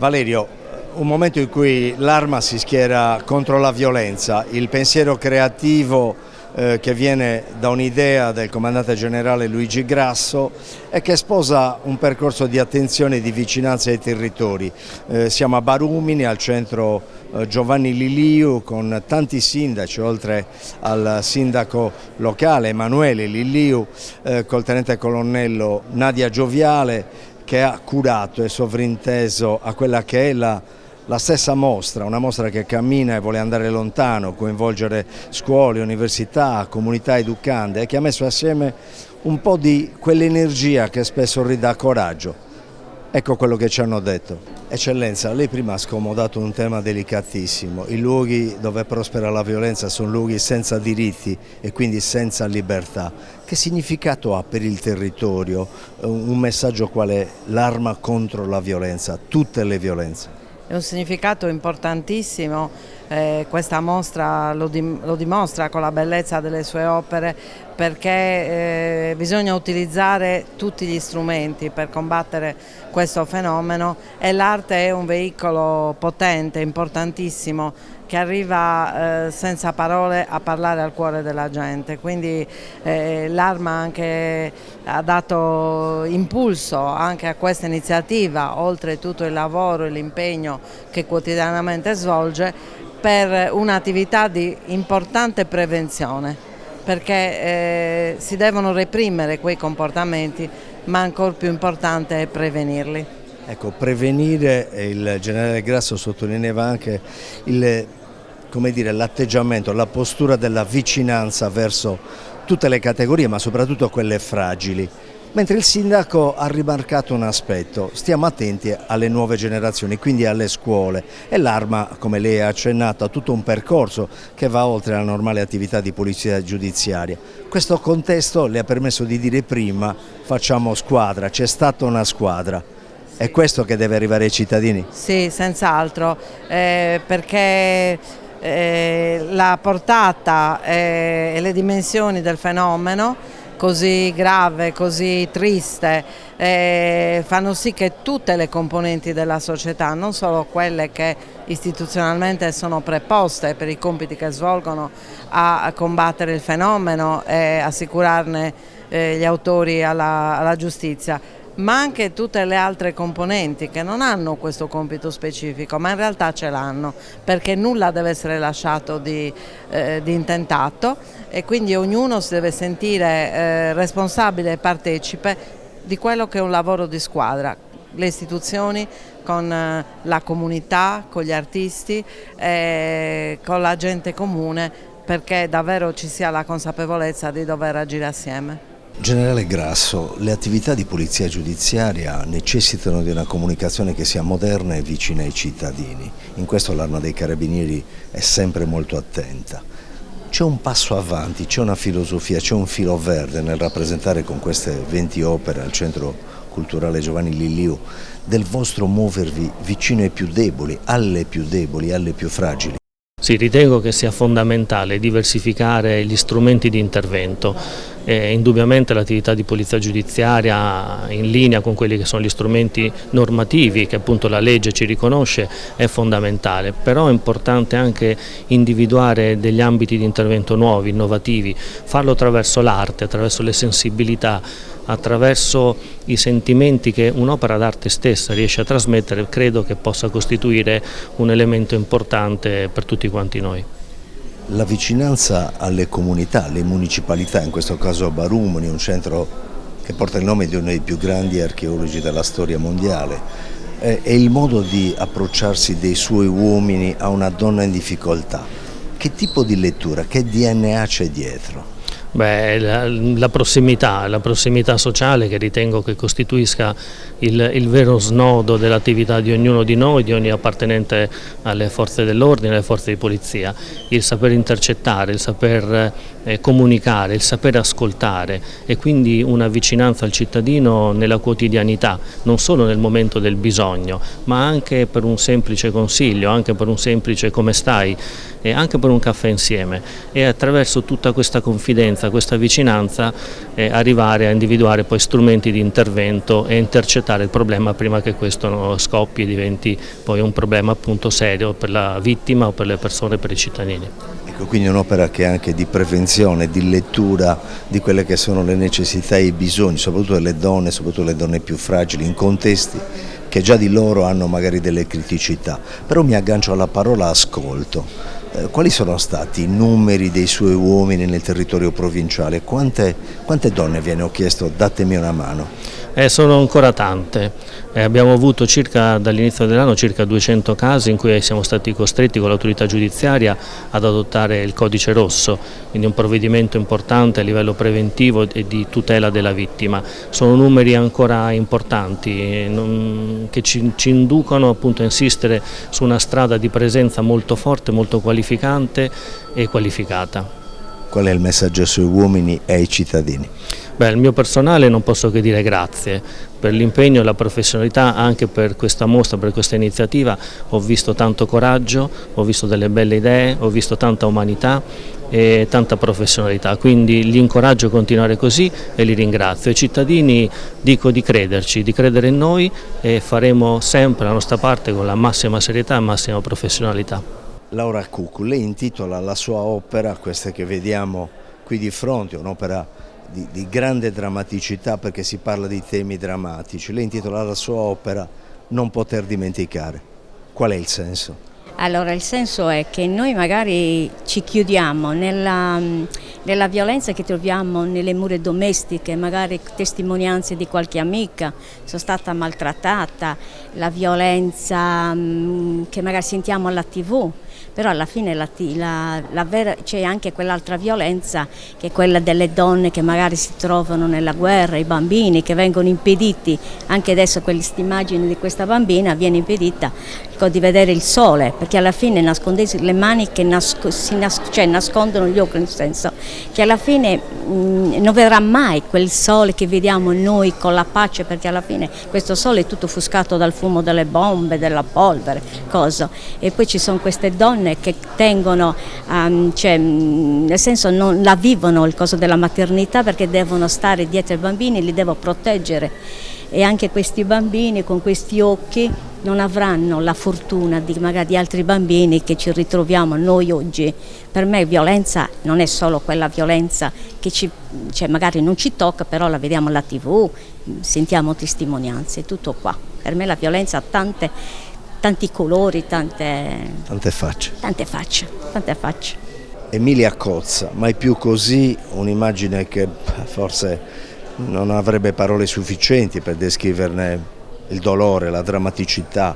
Valerio, un momento in cui l'Arma si schiera contro la violenza, il pensiero creativo che viene da un'idea del comandante generale Luigi Grasso e che sposa un percorso di attenzione e di vicinanza ai territori. Siamo a Barumini, al centro Giovanni Liliu, con tanti sindaci, oltre al sindaco locale Emanuele Liliu, col tenente colonnello Nadia Gioviale, che ha curato e sovrinteso a quella che è la stessa mostra, una mostra che cammina e vuole andare lontano, coinvolgere scuole, università, comunità educande e che ha messo assieme un po' di quell'energia che spesso ridà coraggio. Ecco quello che ci hanno detto. Eccellenza, lei prima ha scomodato un tema delicatissimo. I luoghi dove prospera la violenza sono luoghi senza diritti e quindi senza libertà. Che significato ha per il territorio un messaggio quale l'Arma contro la violenza, tutte le violenze? È un significato importantissimo, questa mostra lo dimostra con la bellezza delle sue opere, perché bisogna utilizzare tutti gli strumenti per combattere questo fenomeno e l'arte è un veicolo potente, importantissimo, che arriva senza parole a parlare al cuore della gente, quindi l'Arma anche ha dato impulso anche a questa iniziativa, oltre tutto il lavoro e l'impegno che quotidianamente svolge, per un'attività di importante prevenzione, perché si devono reprimere quei comportamenti, ma ancora più importante è prevenirli. Ecco, prevenire, il generale Grasso sottolineava anche l'atteggiamento, la postura della vicinanza verso tutte le categorie, ma soprattutto quelle fragili. Mentre il sindaco ha rimarcato un aspetto: stiamo attenti alle nuove generazioni, quindi alle scuole, e l'Arma, come lei ha accennato, ha tutto un percorso che va oltre la normale attività di polizia giudiziaria. Questo contesto le ha permesso di dire prima: facciamo squadra, c'è stata una squadra. È questo che deve arrivare ai cittadini? Sì, senz'altro, perché la portata e le dimensioni del fenomeno così grave, così triste, fanno sì che tutte le componenti della società, non solo quelle che istituzionalmente sono preposte per i compiti che svolgono a combattere il fenomeno e assicurarne gli autori alla giustizia, ma anche tutte le altre componenti che non hanno questo compito specifico, ma in realtà ce l'hanno, perché nulla deve essere lasciato di intentato e quindi ognuno si deve sentire responsabile e partecipe di quello che è un lavoro di squadra. Le istituzioni con la comunità, con gli artisti, con la gente comune, perché davvero ci sia la consapevolezza di dover agire assieme. Generale Grasso, le attività di polizia giudiziaria necessitano di una comunicazione che sia moderna e vicina ai cittadini. In questo l'Arma dei Carabinieri è sempre molto attenta. C'è un passo avanti, c'è una filosofia, c'è un filo verde nel rappresentare con queste 20 opere al Centro Culturale Giovanni Liliu del vostro muovervi vicino ai più deboli, alle più fragili. Sì, ritengo che sia fondamentale diversificare gli strumenti di intervento. Indubbiamente l'attività di polizia giudiziaria, in linea con quelli che sono gli strumenti normativi che appunto la legge ci riconosce, è fondamentale, però è importante anche individuare degli ambiti di intervento nuovi, innovativi, farlo attraverso l'arte, attraverso le sensibilità, attraverso i sentimenti che un'opera d'arte stessa riesce a trasmettere. Credo che possa costituire un elemento importante per tutti quanti noi. La vicinanza alle comunità, alle municipalità, in questo caso a Barumini, un centro che porta il nome di uno dei più grandi archeologi della storia mondiale, è il modo di approcciarsi dei suoi uomini a una donna in difficoltà. Che tipo di lettura, che DNA c'è dietro? Beh, la prossimità sociale, che ritengo che costituisca il vero snodo dell'attività di ognuno di noi, di ogni appartenente alle forze dell'ordine, alle forze di polizia, il saper intercettare, il saper comunicare, il saper ascoltare e quindi una vicinanza al cittadino nella quotidianità, non solo nel momento del bisogno, ma anche per un semplice consiglio, anche per un semplice come stai, e anche per un caffè insieme, e attraverso tutta questa confidenza senza questa vicinanza arrivare a individuare poi strumenti di intervento e intercettare il problema prima che questo scoppi e diventi poi un problema appunto serio per la vittima o per le persone, per i cittadini. Ecco, quindi un'opera che è anche di prevenzione, di lettura di quelle che sono le necessità e i bisogni, soprattutto delle donne più fragili, in contesti che già di loro hanno magari delle criticità. Però mi aggancio alla parola ascolto. Quali sono stati i numeri dei suoi uomini nel territorio provinciale? Quante donne vi hanno chiesto datemi una mano? Sono ancora tante, abbiamo avuto dall'inizio dell'anno circa 200 casi in cui siamo stati costretti con l'autorità giudiziaria ad adottare il codice rosso, quindi un provvedimento importante a livello preventivo e di tutela della vittima. Sono numeri ancora importanti che ci inducono appunto a insistere su una strada di presenza molto forte, molto qualificante e qualificata. Qual è il messaggio ai suoi uomini e ai cittadini? Il mio personale non posso che dire grazie per l'impegno e la professionalità, anche per questa mostra, per questa iniziativa. Ho visto tanto coraggio, ho visto delle belle idee, ho visto tanta umanità e tanta professionalità, quindi li incoraggio a continuare così e li ringrazio. Ai cittadini dico di crederci, di credere in noi e faremo sempre la nostra parte con la massima serietà e massima professionalità. Laura Cuccu, lei intitola la sua opera, questa che vediamo qui di fronte, un'opera di grande drammaticità perché si parla di temi drammatici. Lei intitola la sua opera Non poter dimenticare. Qual è il senso? Allora, il senso è che noi magari ci chiudiamo nella violenza che troviamo nelle mura domestiche, magari testimonianze di qualche amica, sono stata maltrattata, la violenza che magari sentiamo alla TV. Però alla fine c'è anche quell'altra violenza che è quella delle donne che magari si trovano nella guerra, i bambini che vengono impediti, anche adesso questa immagine di questa bambina viene impedita di vedere il sole, perché alla fine nascondersi le mani che nascondono gli occhi, nel senso che alla fine non vedrà mai quel sole che vediamo noi con la pace, perché alla fine questo sole è tutto offuscato dal fumo delle bombe, della polvere, cosa. E poi ci sono queste donne che tengono, nel senso non la vivono il coso della maternità perché devono stare dietro ai bambini, li devo proteggere e anche questi bambini con questi occhi non avranno la fortuna di magari di altri bambini che ci ritroviamo noi oggi. Per me violenza non è solo quella violenza che magari non ci tocca, però la vediamo alla TV, sentiamo testimonianze, tutto qua. Per me la violenza ha tanti colori, tante facce. Tante facce. Emilia Cozza, mai più così, un'immagine che forse non avrebbe parole sufficienti per descriverne il dolore, la drammaticità,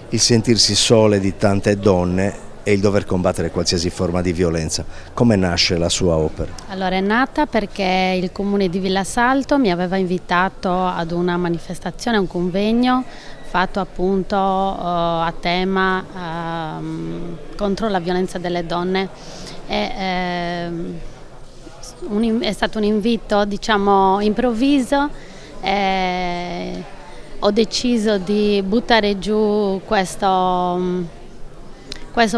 il sentirsi sole di tante donne e il dover combattere qualsiasi forma di violenza. Come nasce la sua opera? Allora, è nata perché il comune di Villasalto mi aveva invitato ad una manifestazione, a un convegno fatto appunto a tema contro la violenza delle donne. È stato un invito, diciamo, improvviso. Ho deciso di buttare giù questo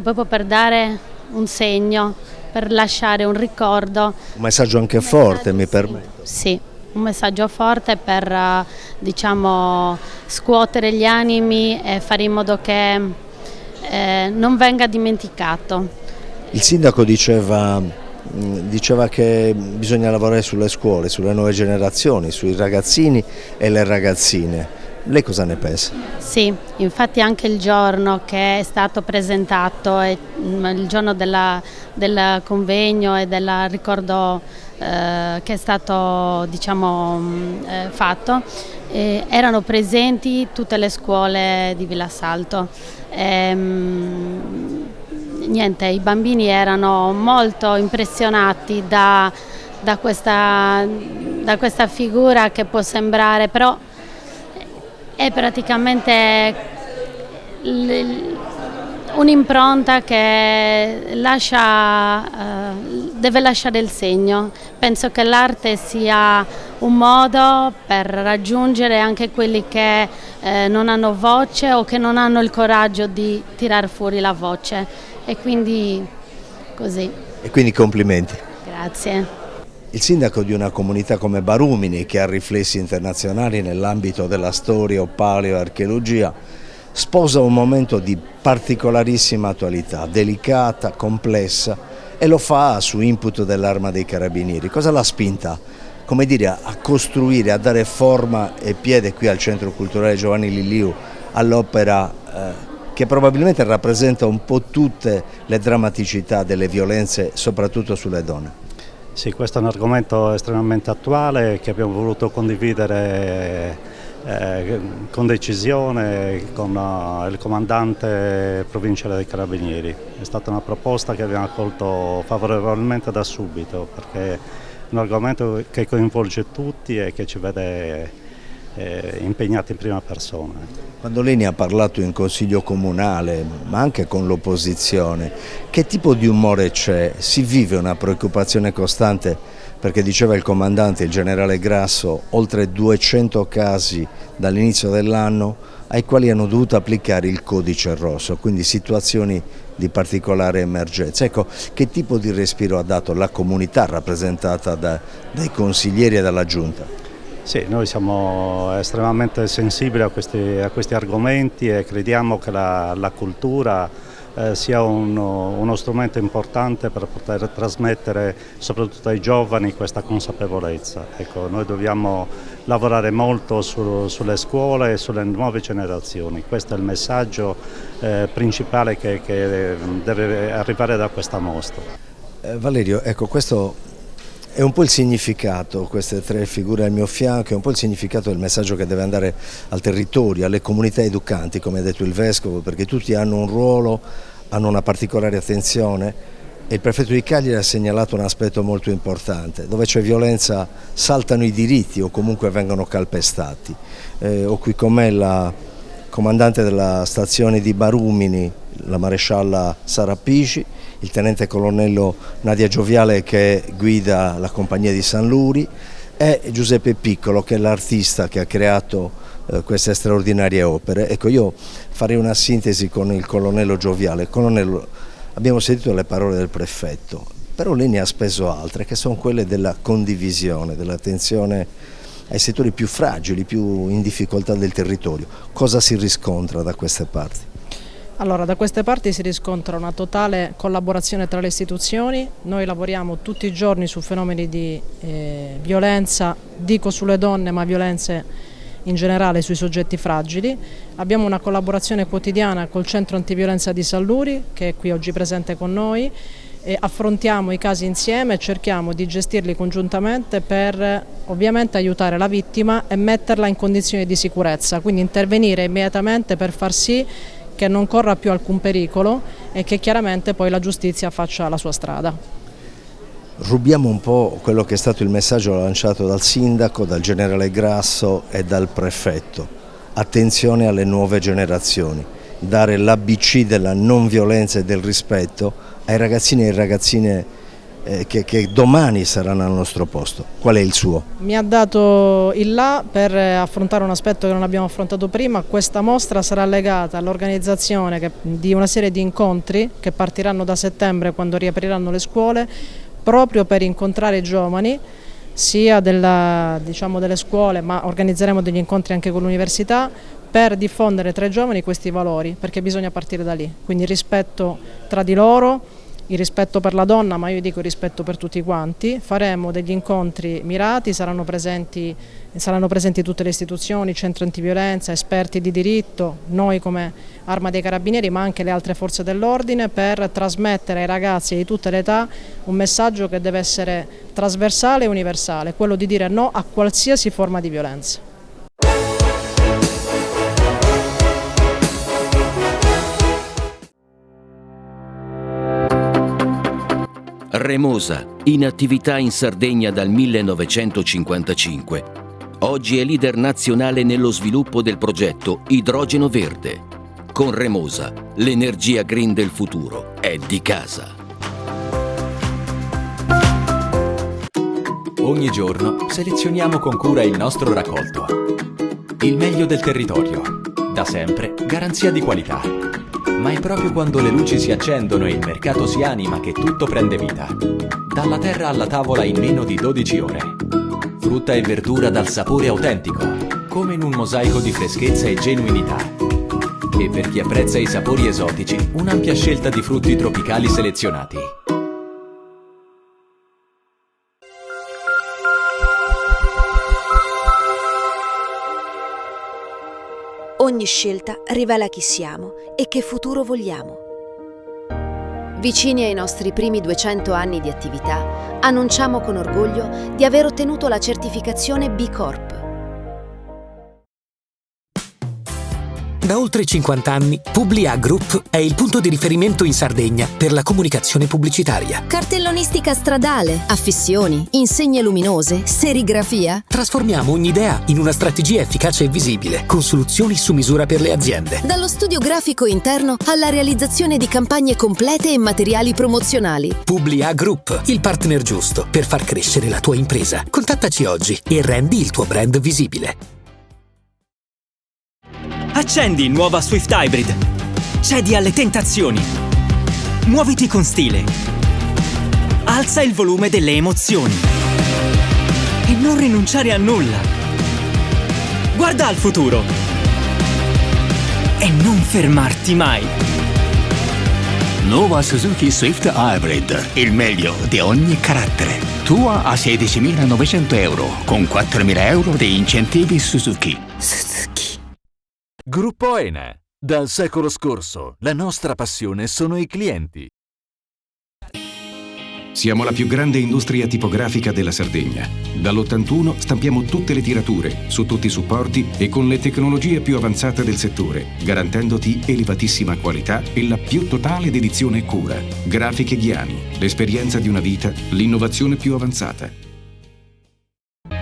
proprio per dare un segno, per lasciare un ricordo. Un messaggio anche forte, mi permetto. Sì, un messaggio forte per diciamo, scuotere gli animi e fare in modo che non venga dimenticato. Il sindaco diceva che bisogna lavorare sulle scuole, sulle nuove generazioni, sui ragazzini e le ragazzine. Lei cosa ne pensa? Sì, infatti anche il giorno che è stato presentato, il giorno del convegno e del ricordo che è stato, diciamo, fatto, erano presenti tutte le scuole di Villasalto. Niente, i bambini erano molto impressionati da questa figura che può sembrare, però è praticamente un'impronta che deve lasciare il segno. Penso che l'arte sia un modo per raggiungere anche quelli che non hanno voce o che non hanno il coraggio di tirar fuori la voce. E quindi così. E quindi complimenti. Grazie. Il sindaco di una comunità come Barumini, che ha riflessi internazionali nell'ambito della storia o paleoarcheologia, sposa un momento di particolarissima attualità, delicata, complessa, e lo fa su input dell'Arma dei Carabinieri. Cosa l'ha spinta? Come dire, a costruire, a dare forma e piede qui al Centro Culturale Giovanni Liliu all'opera che probabilmente rappresenta un po' tutte le drammaticità delle violenze, soprattutto sulle donne. Sì, questo è un argomento estremamente attuale che abbiamo voluto condividere con decisione con il comandante provinciale dei Carabinieri. È stata una proposta che abbiamo accolto favorevolmente da subito, perché è un argomento che coinvolge tutti e che ci vede impegnati in prima persona. Quando lei ne ha parlato in consiglio comunale, ma anche con l'opposizione, che tipo di umore c'è? Si vive una preoccupazione costante? Perché diceva il comandante, il generale Grasso, oltre 200 casi dall'inizio dell'anno ai quali hanno dovuto applicare il codice rosso, quindi situazioni di particolare emergenza. Ecco, che tipo di respiro ha dato la comunità rappresentata dai consiglieri e dalla giunta? Sì, noi siamo estremamente sensibili a questi argomenti e crediamo che la cultura sia uno strumento importante per poter trasmettere soprattutto ai giovani questa consapevolezza. Ecco, noi dobbiamo lavorare molto sulle scuole e sulle nuove generazioni. Questo è il messaggio principale che deve arrivare da questa mostra. Valerio, ecco, questo è un po' il significato, queste tre figure al mio fianco, è un po' il significato del messaggio che deve andare al territorio, alle comunità educanti, come ha detto il Vescovo, perché tutti hanno un ruolo, hanno una particolare attenzione, e il prefetto di Cagliari ha segnalato un aspetto molto importante: dove c'è violenza saltano i diritti o comunque vengono calpestati. Ho qui con me la comandante della stazione di Barumini, la marescialla Sara Pigi, il tenente colonnello Nadia Gioviale che guida la compagnia di San Luri, e Giuseppe Piccolo, che è l'artista che ha creato queste straordinarie opere. Ecco, io farei una sintesi con il colonnello Gioviale. Colonnello, abbiamo sentito le parole del prefetto, però lei ne ha speso altre, che sono quelle della condivisione, dell'attenzione ai settori più fragili, più in difficoltà del territorio. Cosa si riscontra da queste parti? Allora, da queste parti si riscontra una totale collaborazione tra le istituzioni. Noi lavoriamo tutti i giorni su fenomeni di violenza, dico sulle donne, ma violenze in generale sui soggetti fragili. Abbiamo una collaborazione quotidiana col Centro Antiviolenza di San Luri, che è qui oggi presente con noi, e affrontiamo i casi insieme e cerchiamo di gestirli congiuntamente per ovviamente aiutare la vittima e metterla in condizioni di sicurezza, quindi intervenire immediatamente per far sì che non corra più alcun pericolo e che chiaramente poi la giustizia faccia la sua strada. Rubiamo un po' quello che è stato il messaggio lanciato dal sindaco, dal generale Grasso e dal prefetto. Attenzione alle nuove generazioni, dare l'ABC della non violenza e del rispetto ai ragazzini e ragazzine che domani saranno al nostro posto. Qual è il suo? Mi ha dato il là per affrontare un aspetto che non abbiamo affrontato prima. Questa mostra sarà legata all'organizzazione di una serie di incontri che partiranno da settembre, quando riapriranno le scuole, proprio per incontrare i giovani, sia delle scuole, ma organizzeremo degli incontri anche con l'università, per diffondere tra i giovani questi valori, perché bisogna partire da lì. Quindi il rispetto tra di loro, il rispetto per la donna, ma io dico il rispetto per tutti quanti. Faremo degli incontri mirati, saranno presenti tutte le istituzioni, centro antiviolenza, esperti di diritto, noi come Arma dei Carabinieri, ma anche le altre forze dell'ordine, per trasmettere ai ragazzi di tutte le età un messaggio che deve essere trasversale e universale, quello di dire no a qualsiasi forma di violenza. Remosa, in attività in Sardegna dal 1955. Oggi è leader nazionale nello sviluppo del progetto Idrogeno Verde. Con Remosa, l'energia green del futuro è di casa. Ogni giorno selezioniamo con cura il nostro raccolto. Il meglio del territorio. Da sempre, garanzia di qualità. Ma è proprio quando le luci si accendono e il mercato si anima che tutto prende vita. Dalla terra alla tavola in meno di 12 ore. Frutta e verdura dal sapore autentico, come in un mosaico di freschezza e genuinità. E per chi apprezza i sapori esotici, un'ampia scelta di frutti tropicali selezionati. Ogni scelta rivela chi siamo e che futuro vogliamo. Vicini ai nostri primi 200 anni di attività, annunciamo con orgoglio di aver ottenuto la certificazione B Corp. Da oltre 50 anni, Publia Group è il punto di riferimento in Sardegna per la comunicazione pubblicitaria. Cartellonistica stradale, affissioni, insegne luminose, serigrafia. Trasformiamo ogni idea in una strategia efficace e visibile, con soluzioni su misura per le aziende. Dallo studio grafico interno alla realizzazione di campagne complete e materiali promozionali. Publia Group, il partner giusto per far crescere la tua impresa. Contattaci oggi e rendi il tuo brand visibile. Accendi nuova Swift Hybrid. Cedi alle tentazioni. Muoviti con stile. Alza il volume delle emozioni. E non rinunciare a nulla. Guarda al futuro. E non fermarti mai. Nuova Suzuki Swift Hybrid. Il meglio di ogni carattere. Tua a 16.900 euro con 4.000 euro di incentivi Suzuki. Gruppo Ene. Dal secolo scorso, la nostra passione sono i clienti. Siamo la più grande industria tipografica della Sardegna. Dall'81 stampiamo tutte le tirature, su tutti i supporti e con le tecnologie più avanzate del settore, garantendoti elevatissima qualità e la più totale dedizione e cura. Grafiche Ghiani, l'esperienza di una vita, l'innovazione più avanzata.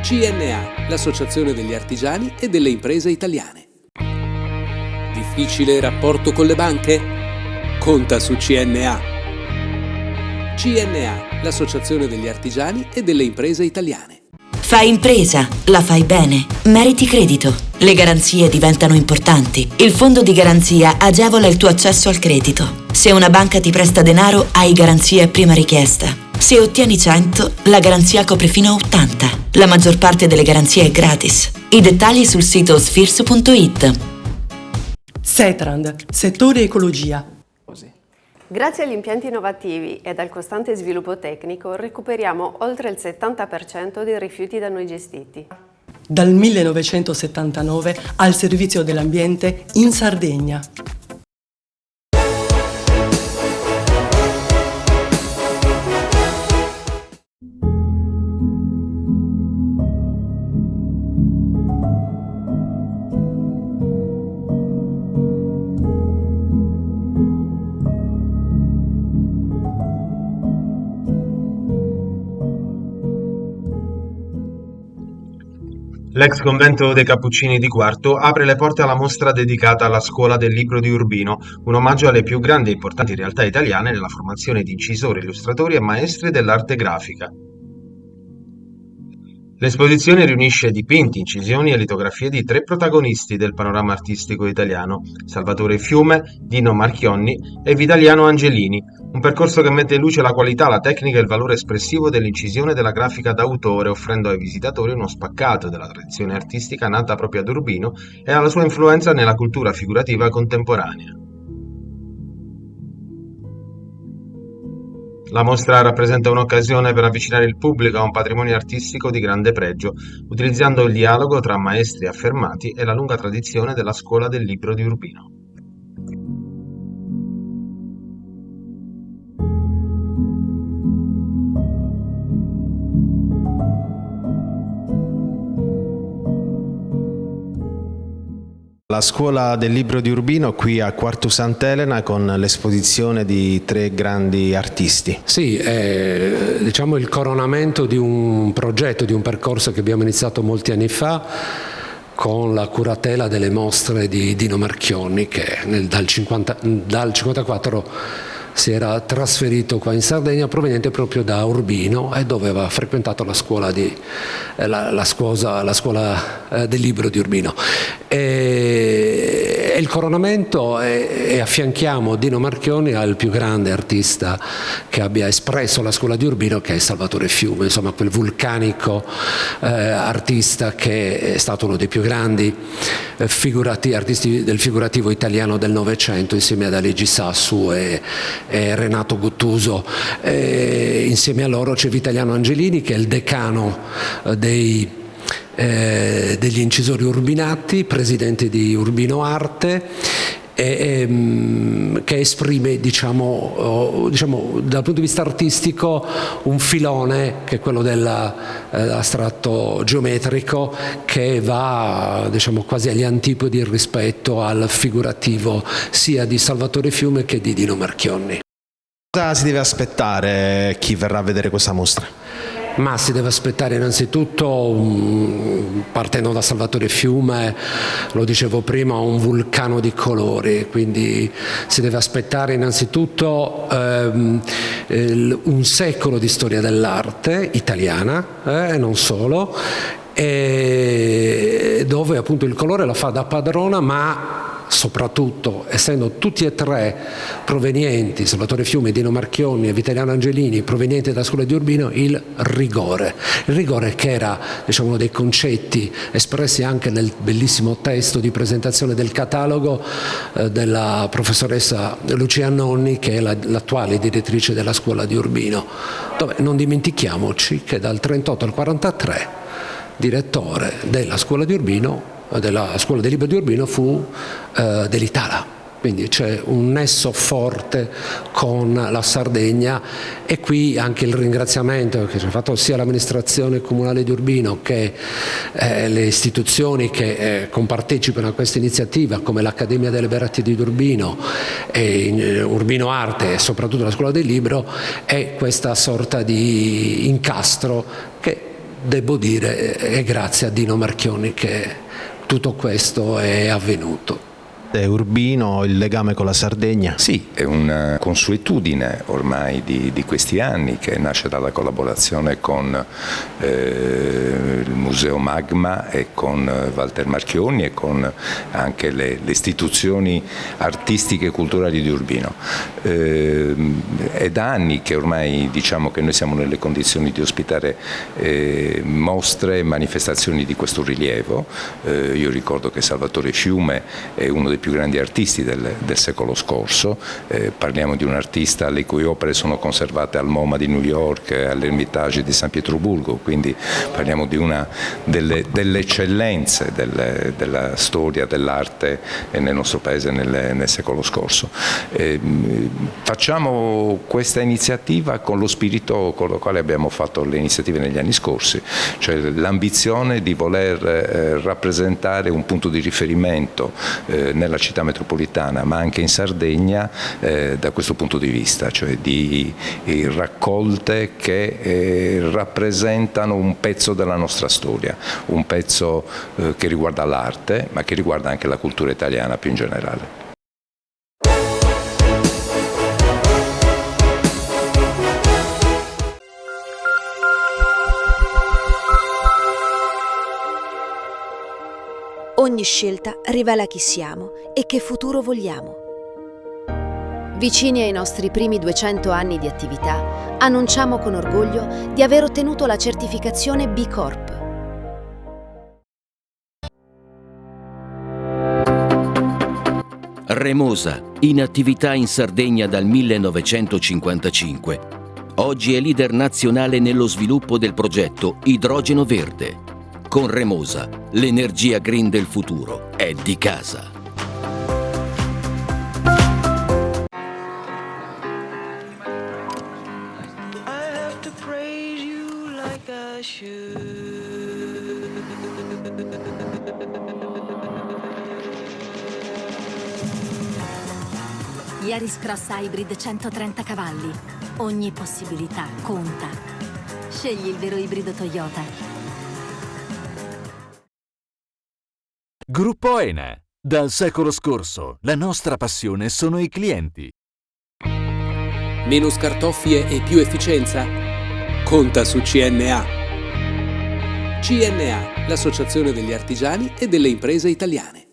CNA, l'associazione degli artigiani e delle imprese italiane. Difficile rapporto con le banche? Conta su CNA. CNA, l'associazione degli artigiani e delle imprese italiane. Fai impresa, la fai bene, meriti credito. Le garanzie diventano importanti. Il fondo di garanzia agevola il tuo accesso al credito. Se una banca ti presta denaro, hai garanzia a prima richiesta. Se ottieni 100, la garanzia copre fino a 80. La maggior parte delle garanzie è gratis. I dettagli sul sito sfirso.it. Setrand, settore ecologia. Grazie agli impianti innovativi e al costante sviluppo tecnico recuperiamo oltre il 70% dei rifiuti da noi gestiti. Dal 1979 al servizio dell'ambiente in Sardegna. L'ex convento dei Cappuccini di Quarto apre le porte alla mostra dedicata alla Scuola del Libro di Urbino, un omaggio alle più grandi e importanti realtà italiane nella formazione di incisori, illustratori e maestri dell'arte grafica. L'esposizione riunisce dipinti, incisioni e litografie di 3 protagonisti del panorama artistico italiano: Salvatore Fiume, Dino Marchionni e Vitaliano Angelini, un percorso che mette in luce la qualità, la tecnica e il valore espressivo dell'incisione della grafica d'autore, offrendo ai visitatori uno spaccato della tradizione artistica nata proprio ad Urbino e alla sua influenza nella cultura figurativa contemporanea. La mostra rappresenta un'occasione per avvicinare il pubblico a un patrimonio artistico di grande pregio, utilizzando il dialogo tra maestri affermati e la lunga tradizione della Scuola del Libro di Urbino. La Scuola del Libro di Urbino qui a Quartu Sant'Elena con l'esposizione di 3 grandi artisti. Sì, è diciamo il coronamento di un progetto, di un percorso che abbiamo iniziato molti anni fa con la curatela delle mostre di Dino Marchionni che dal 1954 si era trasferito qua in Sardegna, proveniente proprio da Urbino e dove aveva frequentato la scuola del Libro di Urbino. E il coronamento e affianchiamo Dino Marchionni al più grande artista che abbia espresso la scuola di Urbino, che è Salvatore Fiume, insomma quel vulcanico artista che è stato uno dei più grandi artisti del figurativo italiano del Novecento, insieme ad Aligi Sassu e Renato Guttuso. Insieme a loro c'è Vitaliano Angelini, che è il decano degli incisori urbinati, presidente di Urbino Arte, che esprime diciamo dal punto di vista artistico un filone che è quello dell'astratto geometrico, che va quasi agli antipodi rispetto al figurativo sia di Salvatore Fiume che di Dino Marchionni. Cosa si deve aspettare chi verrà a vedere questa mostra? Ma si deve aspettare innanzitutto, partendo da Salvatore Fiume, lo dicevo prima, un vulcano di colori, quindi si deve aspettare innanzitutto un secolo di storia dell'arte italiana, e non solo, e dove appunto il colore la fa da padrona, ma soprattutto, essendo tutti e tre provenienti, Salvatore Fiume, Dino Marchionni e Vitaliano Angelini, provenienti dalla scuola di Urbino, il rigore che era uno dei concetti espressi anche nel bellissimo testo di presentazione del catalogo della professoressa Lucia Nonni, che è l'attuale direttrice della scuola di Urbino, dove non dimentichiamoci che dal 1938 al 1943 direttore della scuola di Urbino, della scuola del libro di Urbino, fu dell'Itala. Quindi c'è un nesso forte con la Sardegna, e qui anche il ringraziamento che ci ha fatto sia l'amministrazione comunale di Urbino che le istituzioni che compartecipano a questa iniziativa, come l'Accademia delle Belle Arti di Urbino e Urbino Arte e soprattutto la scuola del libro, è questa sorta di incastro che, devo dire, è grazie a Dino Marchionni che tutto questo è avvenuto. Urbino, il legame con la Sardegna? Sì, è una consuetudine ormai di questi anni, che nasce dalla collaborazione con il Museo Magma e con Walter Marchionni e con anche le istituzioni artistiche e culturali di Urbino. È da anni che ormai diciamo che noi siamo nelle condizioni di ospitare mostre e manifestazioni di questo rilievo. Io ricordo che Salvatore Fiume è uno dei più grandi artisti del secolo scorso, parliamo di un artista le cui opere sono conservate al MoMA di New York, all'Ermitage di San Pietroburgo, quindi parliamo di una delle eccellenze della storia dell'arte nel nostro paese nel secolo scorso. Facciamo questa iniziativa con lo spirito con lo quale abbiamo fatto le iniziative negli anni scorsi, cioè l'ambizione di voler rappresentare un punto di riferimento nella città metropolitana, ma anche in Sardegna da questo punto di vista, cioè di raccolte che rappresentano un pezzo della nostra storia, un pezzo che riguarda l'arte, ma che riguarda anche la cultura italiana più in generale. Ogni scelta rivela chi siamo e che futuro vogliamo. Vicini ai nostri primi 200 anni di attività, annunciamo con orgoglio di aver ottenuto la certificazione B Corp. Remosa, in attività in Sardegna dal 1955. Oggi è leader nazionale nello sviluppo del progetto Idrogeno Verde. Con Remosa, l'energia green del futuro è di casa. Yaris Cross Hybrid 130 cavalli. Ogni possibilità conta. Scegli il vero ibrido Toyota. Gruppo Ene. Dal secolo scorso, la nostra passione sono i clienti. Meno scartoffie e più efficienza? Conta su CNA. CNA, l'associazione degli artigiani e delle imprese italiane.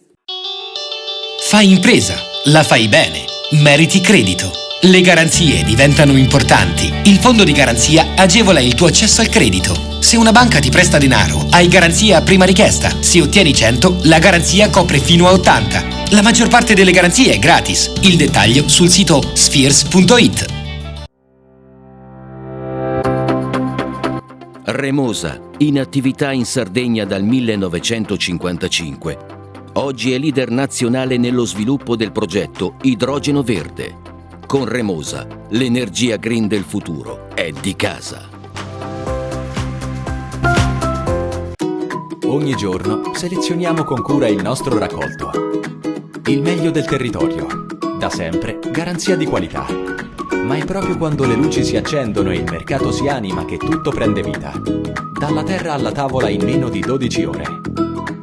Fai impresa, la fai bene, meriti credito. Le garanzie diventano importanti. Il fondo di garanzia agevola il tuo accesso al credito. Se una banca ti presta denaro, hai garanzia a prima richiesta. Se ottieni 100, la garanzia copre fino a 80. La maggior parte delle garanzie è gratis. Il dettaglio sul sito spheres.it. Remosa, in attività in Sardegna dal 1955. Oggi è leader nazionale nello sviluppo del progetto Idrogeno Verde. Con Remosa, l'energia green del futuro è di casa. Ogni giorno selezioniamo con cura il nostro raccolto. Il meglio del territorio. Da sempre, garanzia di qualità. Ma è proprio quando le luci si accendono e il mercato si anima che tutto prende vita. Dalla terra alla tavola in meno di 12 ore.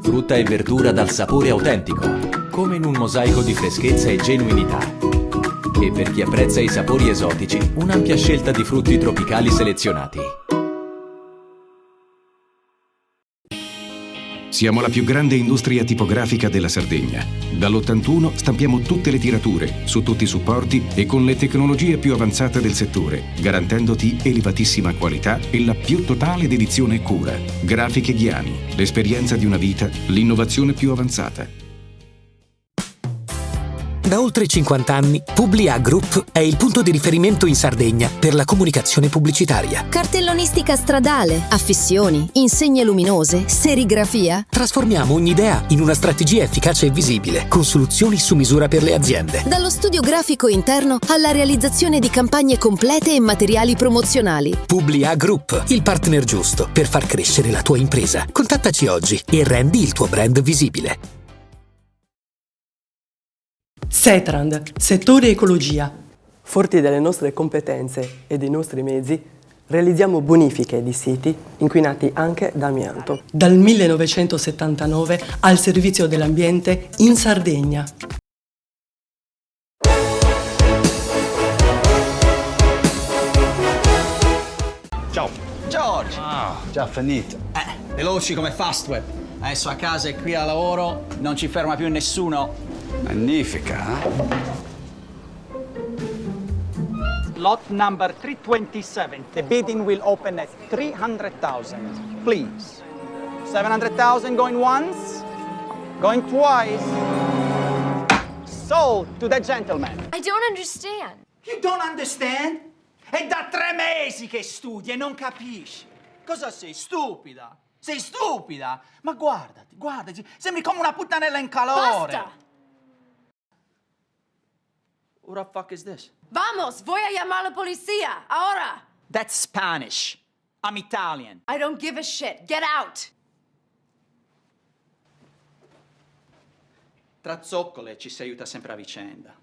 Frutta e verdura dal sapore autentico, come in un mosaico di freschezza e genuinità. E per chi apprezza i sapori esotici, un'ampia scelta di frutti tropicali selezionati. Siamo la più grande industria tipografica della Sardegna. Dall'81 stampiamo tutte le tirature, su tutti i supporti e con le tecnologie più avanzate del settore, garantendoti elevatissima qualità e la più totale dedizione e cura. Grafiche Ghiani, l'esperienza di una vita, l'innovazione più avanzata. Da oltre 50 anni, Publia Group è il punto di riferimento in Sardegna per la comunicazione pubblicitaria. Cartellonistica stradale, affissioni, insegne luminose, serigrafia. Trasformiamo ogni idea in una strategia efficace e visibile, con soluzioni su misura per le aziende. Dallo studio grafico interno alla realizzazione di campagne complete e materiali promozionali. Publia Group, il partner giusto per far crescere la tua impresa. Contattaci oggi e rendi il tuo brand visibile. Setrand, settore ecologia. Forti delle nostre competenze e dei nostri mezzi, realizziamo bonifiche di siti inquinati anche da amianto. Dal 1979 al servizio dell'ambiente in Sardegna. Ciao. George. Già finito. Veloci come Fastweb. Adesso a casa e qui a lavoro non ci ferma più nessuno. Magnifica, Lot number 327. The bidding will open at 300,000. Please. 700,000 going once, going twice. Sold to the gentleman. I don't understand. You don't understand? È da 3 mesi che studi e non capisci. Cosa sei, stupida? Sei stupida? Ma guardati, sembri come una puttanella in calore. Basta! Who the fuck is this? Vamos, voy a llamar a la policía, ahora! That's Spanish. I'm Italian. I don't give a shit. Get out! Tra zoccole ci si aiuta sempre a vicenda.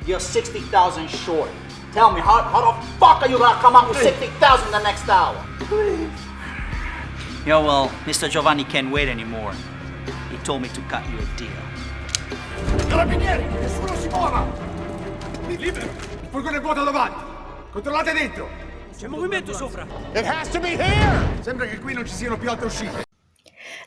You're 60,000 short. Tell me, how the fuck are you gonna come up with 60,000 the next hour? Please. Yeah, well, Mr. Giovanni can't wait anymore. He told me to cut you a deal. Carabinieri, nessuno si muova! Libero! Il furgone è vuoto davanti! Controllate dentro! C'è movimento sopra! It has to be here! Sembra che qui non ci siano più altre uscite.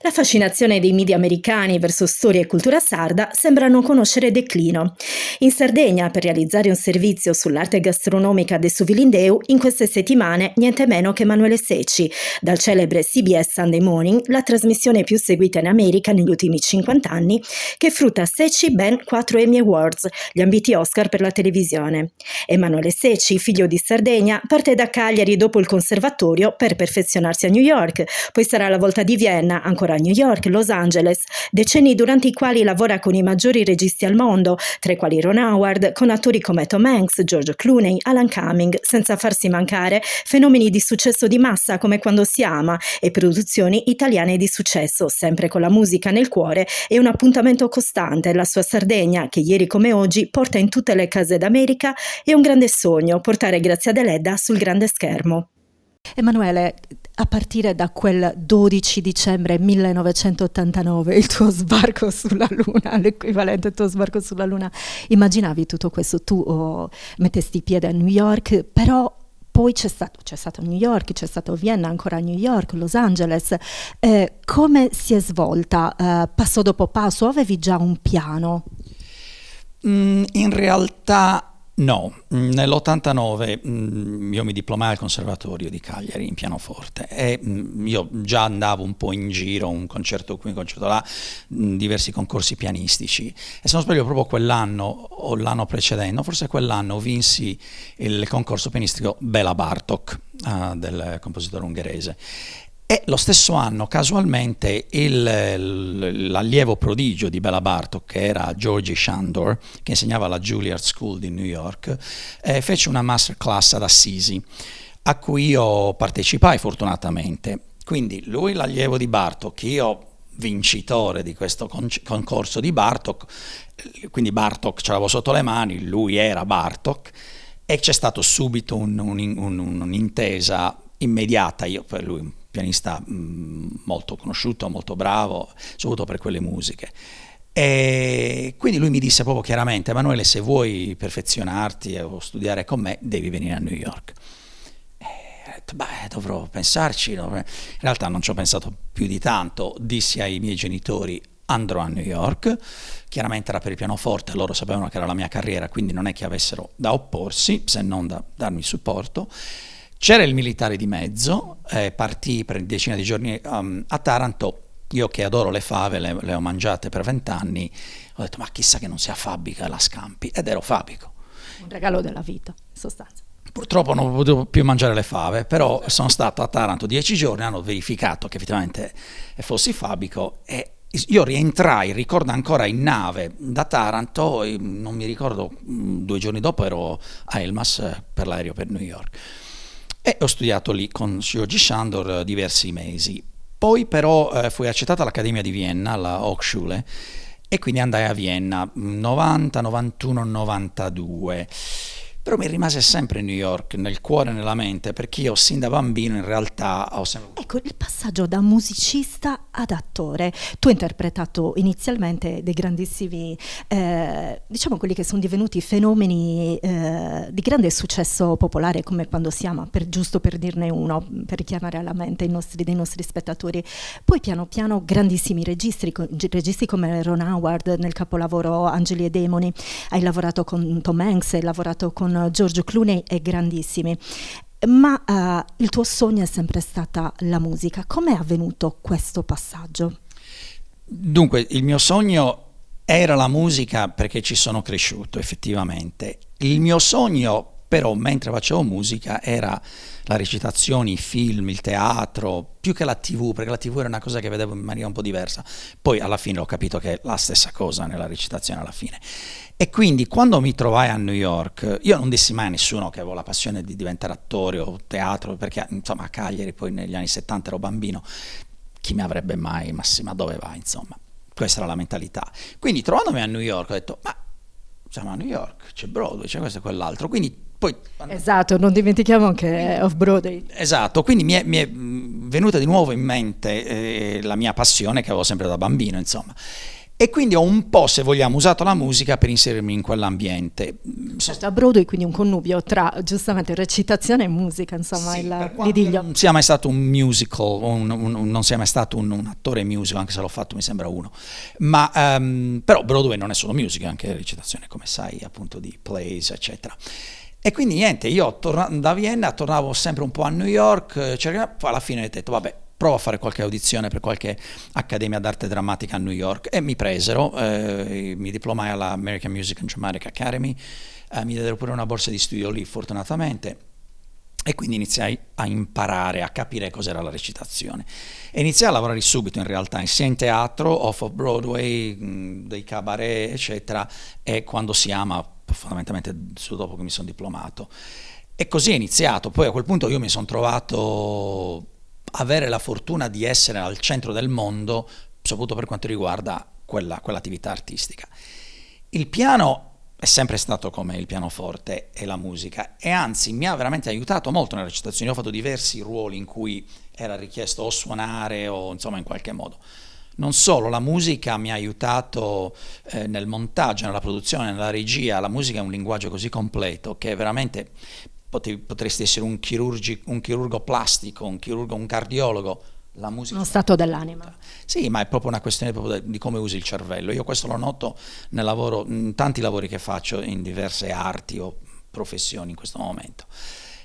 La fascinazione dei media americani verso storia e cultura sarda sembra non conoscere declino. In Sardegna, per realizzare un servizio sull'arte gastronomica de Suvilindeu, in queste settimane niente meno che Emanuele Secci, dal celebre CBS Sunday Morning, la trasmissione più seguita in America negli ultimi 50 anni, che frutta a Secci ben 4 Emmy Awards, gli ambiti Oscar per la televisione. Emanuele Secci, figlio di Sardegna, parte da Cagliari dopo il conservatorio per perfezionarsi a New York, poi sarà la volta di Vienna, ancora a New York, Los Angeles, decenni durante i quali lavora con i maggiori registi al mondo, tra i quali Ron Howard, con attori come Tom Hanks, George Clooney, Alan Cumming, senza farsi mancare fenomeni di successo di massa come Quando si ama e produzioni italiane di successo, sempre con la musica nel cuore e un appuntamento costante, la sua Sardegna, che ieri come oggi porta in tutte le case d'America, e un grande sogno, portare Grazia Deledda sul grande schermo. Emanuele, a partire da quel 12 dicembre 1989, il tuo sbarco sulla Luna, l'equivalente del tuo sbarco sulla Luna, immaginavi tutto questo? Tu mettesti piede a New York, però poi c'è stato New York, c'è stato Vienna, ancora New York, Los Angeles. Come si è svolta passo dopo passo? Avevi già un piano? In realtà no, nell'89 io mi diplomai al Conservatorio di Cagliari in pianoforte e io già andavo un po' in giro, un concerto qui, un concerto là, diversi concorsi pianistici, e se non sbaglio proprio quell'anno o l'anno precedente, forse quell'anno vinsi il concorso pianistico Bela Bartók del compositore ungherese. E lo stesso anno, casualmente, l'allievo prodigio di Bela Bartók, che era Georgi Sándor, che insegnava alla Juilliard School di New York, fece una masterclass ad Assisi, a cui io partecipai fortunatamente. Quindi lui l'allievo di Bartók, io vincitore di questo concorso di Bartók, quindi Bartók ce l'avevo sotto le mani, lui era Bartók, e c'è stato subito un'intesa immediata, io per lui pianista molto conosciuto, molto bravo, soprattutto per quelle musiche. E quindi lui mi disse proprio chiaramente: Emanuele, se vuoi perfezionarti o studiare con me, devi venire a New York. E ho detto, dovrò pensarci. In realtà non ci ho pensato più di tanto, dissi ai miei genitori: andrò a New York. Chiaramente era per il pianoforte, loro sapevano che era la mia carriera, quindi non è che avessero da opporsi, se non da darmi supporto. C'era il militare di mezzo, partii per decine di giorni a Taranto. Io che adoro le fave, le ho mangiate per 20 anni, ho detto: ma chissà che non sia fabica la Scampi, ed ero fabico. Un regalo della vita, in sostanza. Purtroppo non potevo più mangiare le fave, però sono stato a Taranto 10 giorni, hanno verificato che effettivamente fossi fabico, e io rientrai, ricordo ancora, in nave da Taranto, non mi ricordo, 2 giorni dopo ero a Elmas per l'aereo per New York. E ho studiato lì con Georgi Sándor diversi mesi. Poi però fui accettato all'Accademia di Vienna, alla Hochschule, e quindi andai a Vienna 90, 91, 92. Però mi rimase sempre New York nel cuore e nella mente, perché io sin da bambino in realtà ho sempre... Ecco, il passaggio da musicista ad attore. Tu hai interpretato inizialmente dei grandissimi, diciamo quelli che sono divenuti fenomeni di grande successo popolare, come Quando si ama, giusto per dirne uno, per richiamare alla mente dei nostri spettatori. Poi piano piano grandissimi registi come Ron Howard nel capolavoro Angeli e Demoni. Hai lavorato con Tom Hanks, hai lavorato con George Clooney e grandissimi, ma il tuo sogno è sempre stata la musica. Com'è avvenuto questo passaggio? Dunque, il mio sogno era la musica perché ci sono cresciuto effettivamente. Il mio sogno però, mentre facevo musica, era la recitazione, i film, il teatro, più che la TV, perché la TV era una cosa che vedevo in maniera un po' diversa. Poi alla fine ho capito che è la stessa cosa nella recitazione alla fine. E quindi quando mi trovai a New York, io non dissi mai a nessuno che avevo la passione di diventare attore o teatro, perché insomma a Cagliari poi negli anni 70 ero bambino, chi mi avrebbe mai, ma dove vai, insomma, questa era la mentalità. Quindi trovandomi a New York ho detto: ma siamo a New York, c'è Broadway, c'è questo e quell'altro, quindi poi... Esatto, non dimentichiamo anche Off-Broadway. Esatto, quindi mi è venuta di nuovo in mente la mia passione che avevo sempre da bambino, insomma. E quindi ho un po', se vogliamo, usato la musica per inserirmi in quell'ambiente. Certo, a Broadway quindi un connubio tra giustamente recitazione e musica, insomma, sì, l'idillio. Non sia mai stato un musical, non sia mai stato un attore musical, anche se l'ho fatto mi sembra uno. Ma però Broadway non è solo musica, è anche recitazione, come sai, appunto di plays, eccetera. E quindi niente, io da Vienna tornavo sempre un po' a New York, alla fine ho detto: vabbè, provo a fare qualche audizione per qualche accademia d'arte drammatica a New York, e mi presero, mi diplomai alla American Music and Dramatic Academy, mi diedero pure una borsa di studio lì fortunatamente, e quindi iniziai a imparare, a capire cos'era la recitazione. E iniziai a lavorare subito in realtà, sia in teatro, off-Broadway, dei cabaret, eccetera, e Quando si ama, fondamentalmente dopo che mi sono diplomato. E così è iniziato. Poi a quel punto io mi sono trovato avere la fortuna di essere al centro del mondo, soprattutto per quanto riguarda quell'attività artistica. Il piano è sempre stato come il pianoforte e la musica, e anzi mi ha veramente aiutato molto nella recitazione. Io ho fatto diversi ruoli in cui era richiesto o suonare o insomma in qualche modo. Non solo, la musica mi ha aiutato nel montaggio, nella produzione, nella regia. La musica è un linguaggio così completo che veramente potresti essere un chirurgo plastico, un cardiologo. La musica uno stato dell'anima. Sì, ma è proprio una questione proprio di come usi il cervello. Io questo lo noto nel lavoro, in tanti lavori che faccio in diverse arti o professioni in questo momento.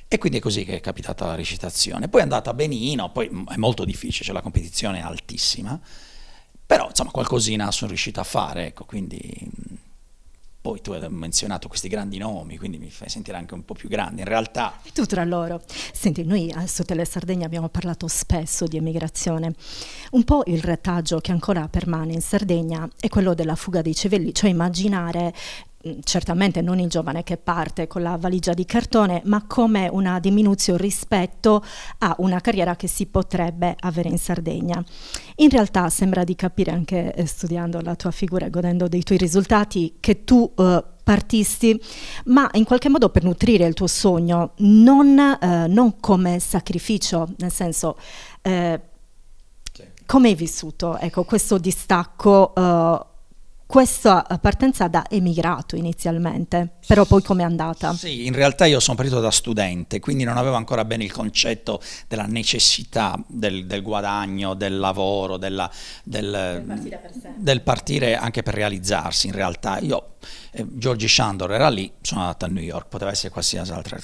E quindi è così che è capitata la recitazione. Poi è andata benino, poi è molto difficile, cioè la competizione è altissima, però insomma qualcosina sono riuscito a fare, ecco, quindi poi tu hai menzionato questi grandi nomi, quindi mi fai sentire anche un po' più grande, in realtà. E tu tra loro. Senti, noi su Tele Sardegna abbiamo parlato spesso di emigrazione. Un po' il retaggio che ancora permane in Sardegna è quello della fuga dei cervelli, cioè immaginare certamente non il giovane che parte con la valigia di cartone, ma come una diminuzione rispetto a una carriera che si potrebbe avere in Sardegna. In realtà sembra di capire, anche studiando la tua figura e godendo dei tuoi risultati, che tu partisti, ma in qualche modo per nutrire il tuo sogno, non come sacrificio, nel senso come hai vissuto, ecco, questo distacco, questa partenza da emigrato inizialmente, però poi com'è andata? Sì, in realtà io sono partito da studente, quindi non avevo ancora bene il concetto della necessità del guadagno, del lavoro, del partire anche per realizzarsi. In realtà io, Georgie Shandor era lì, sono andato a New York, poteva essere qualsiasi altra.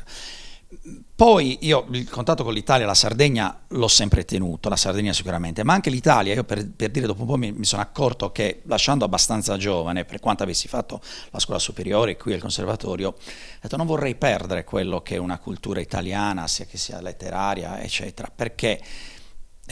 Poi io il contatto con l'Italia e la Sardegna l'ho sempre tenuto, la Sardegna sicuramente, ma anche l'Italia. Io per dire, dopo un po' mi sono accorto che, lasciando abbastanza giovane, per quanto avessi fatto la scuola superiore, qui al conservatorio, ho detto non vorrei perdere quello che è una cultura italiana, sia che sia letteraria, eccetera, perché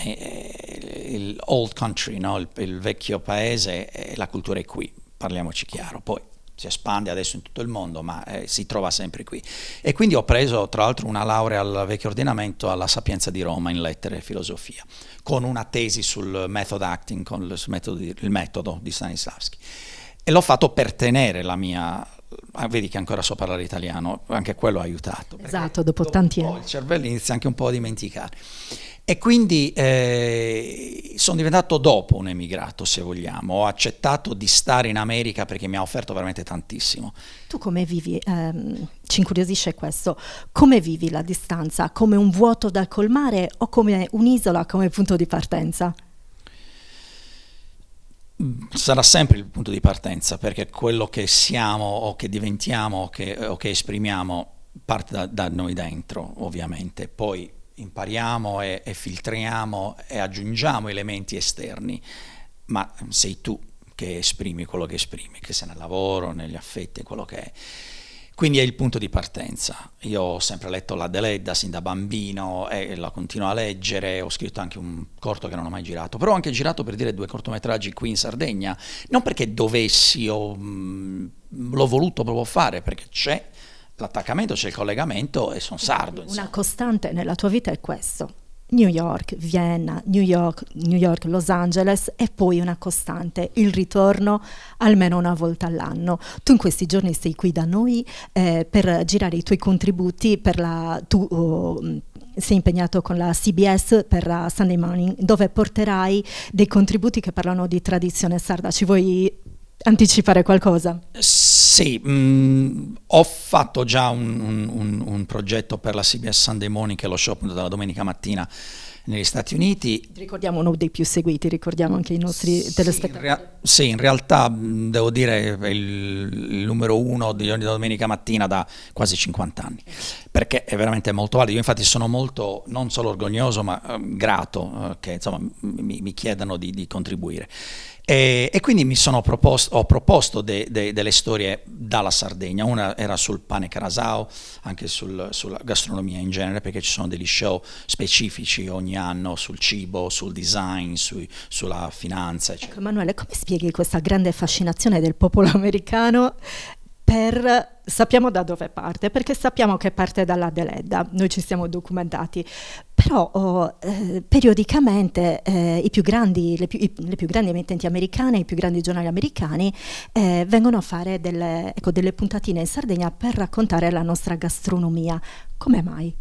il old country, no? il vecchio paese, la cultura è qui, parliamoci chiaro. Poi si espande adesso in tutto il mondo, ma si trova sempre qui. E quindi ho preso tra l'altro una laurea al vecchio ordinamento alla Sapienza di Roma in lettere e filosofia, con una tesi sul method acting, con il metodo di Stanislavski. E l'ho fatto per tenere la mia... vedi che ancora so parlare italiano, anche quello ha aiutato. Esatto, dopo tanti anni. Il cervello inizia anche un po' a dimenticare. E quindi sono diventato dopo un emigrato, se vogliamo. Ho accettato di stare in America perché mi ha offerto veramente tantissimo. Tu come vivi? Ci incuriosisce questo. Come vivi la distanza? Come un vuoto da colmare o come un'isola, come punto di partenza? Sarà sempre il punto di partenza, perché quello che siamo o che diventiamo o che esprimiamo parte da noi dentro, ovviamente. Poi impariamo e filtriamo e aggiungiamo elementi esterni, ma sei tu che esprimi quello che esprimi, che sia nel lavoro, negli affetti, quello che è. Quindi è il punto di partenza. Io ho sempre letto la Deledda sin da bambino e la continuo a leggere, ho scritto anche un corto che non ho mai girato, però ho anche girato, per dire, 2 cortometraggi qui in Sardegna, non perché dovessi o l'ho voluto proprio fare, perché c'è l'attaccamento, c'è il collegamento e sono sardo. Insomma. Una costante nella tua vita è questo. New York, Vienna, New York, Los Angeles, e poi una costante, il ritorno almeno una volta all'anno. Tu in questi giorni sei qui da noi per girare i tuoi contributi tu sei impegnato con la CBS per la Sunday Morning, dove porterai dei contributi che parlano di tradizione sarda. Ci vuoi anticipare qualcosa? Sì, ho fatto già un progetto per la CBS Sunday Morning, che è lo show appunto della domenica mattina negli Stati Uniti. Ricordiamo uno dei più seguiti, ricordiamo anche i nostri telespettatori. Sì, in realtà devo dire è il numero 1 di ogni domenica mattina da quasi 50 anni, perché è veramente molto valido. Io infatti sono molto, non solo orgoglioso, ma grato che insomma mi chiedano di contribuire. E quindi ho proposto delle storie dalla Sardegna. Una era sul pane carasau, anche sulla gastronomia in genere, perché ci sono degli show specifici ogni anno sul cibo, sul design, sulla finanza, eccetera. Ecco, Emanuele, come spieghi questa grande fascinazione del popolo americano sappiamo da dove parte, perché sappiamo che parte dalla Deledda, noi ci siamo documentati, però periodicamente le più grandi emittenti americane, i più grandi giornali americani vengono a fare delle puntatine in Sardegna per raccontare la nostra gastronomia. Come mai?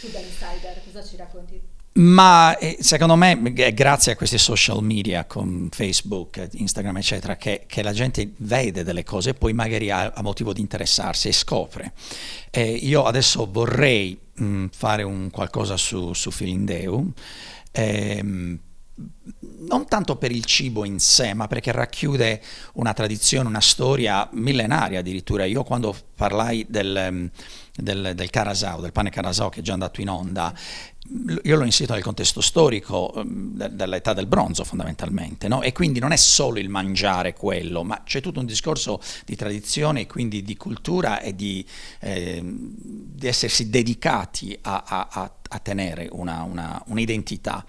Tu da insider cosa ci racconti? Ma secondo me è grazie a questi social media con Facebook, Instagram eccetera che la gente vede delle cose e poi magari ha motivo di interessarsi e scopre. Io adesso vorrei fare qualcosa su Filindeu, non tanto per il cibo in sé, ma perché racchiude una tradizione, una storia millenaria addirittura. Io quando parlai del carasau, del pane carasau che è già andato in onda, io l'ho inserito nel contesto storico dell'età del bronzo fondamentalmente, no? E quindi non è solo il mangiare quello, ma c'è tutto un discorso di tradizione e quindi di cultura e di essersi dedicati a tenere un'identità.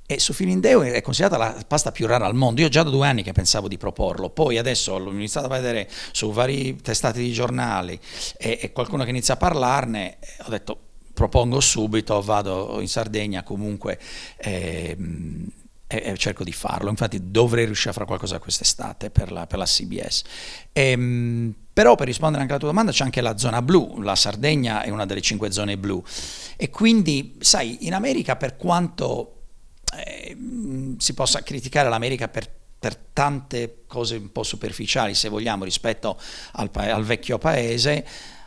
E su Filindeu è considerata la pasta più rara al mondo. Io già da 2 anni che pensavo di proporlo, poi adesso l'ho iniziato a vedere su vari testate di giornali e qualcuno che inizia a parlarne, ho detto propongo subito, vado in Sardegna comunque e cerco di farlo. Infatti dovrei riuscire a fare qualcosa quest'estate per la CBS. Però per rispondere anche alla tua domanda c'è anche la zona blu, la Sardegna è una delle 5 zone blu e quindi sai, in America per quanto si possa criticare l'America per tante cose un po' superficiali se vogliamo rispetto al vecchio paese,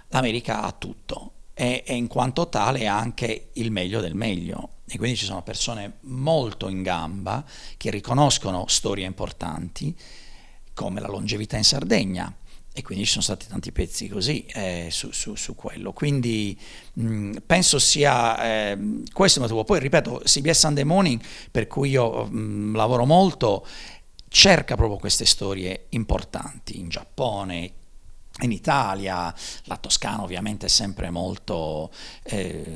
l'America ha tutto e in quanto tale ha anche il meglio del meglio e quindi ci sono persone molto in gamba che riconoscono storie importanti come la longevità in Sardegna e quindi ci sono stati tanti pezzi così su quello, quindi penso sia questo il motivo. Poi ripeto, CBS Sunday Morning, per cui io lavoro molto, cerca proprio queste storie importanti in Giappone, in Italia, la Toscana ovviamente è sempre molto,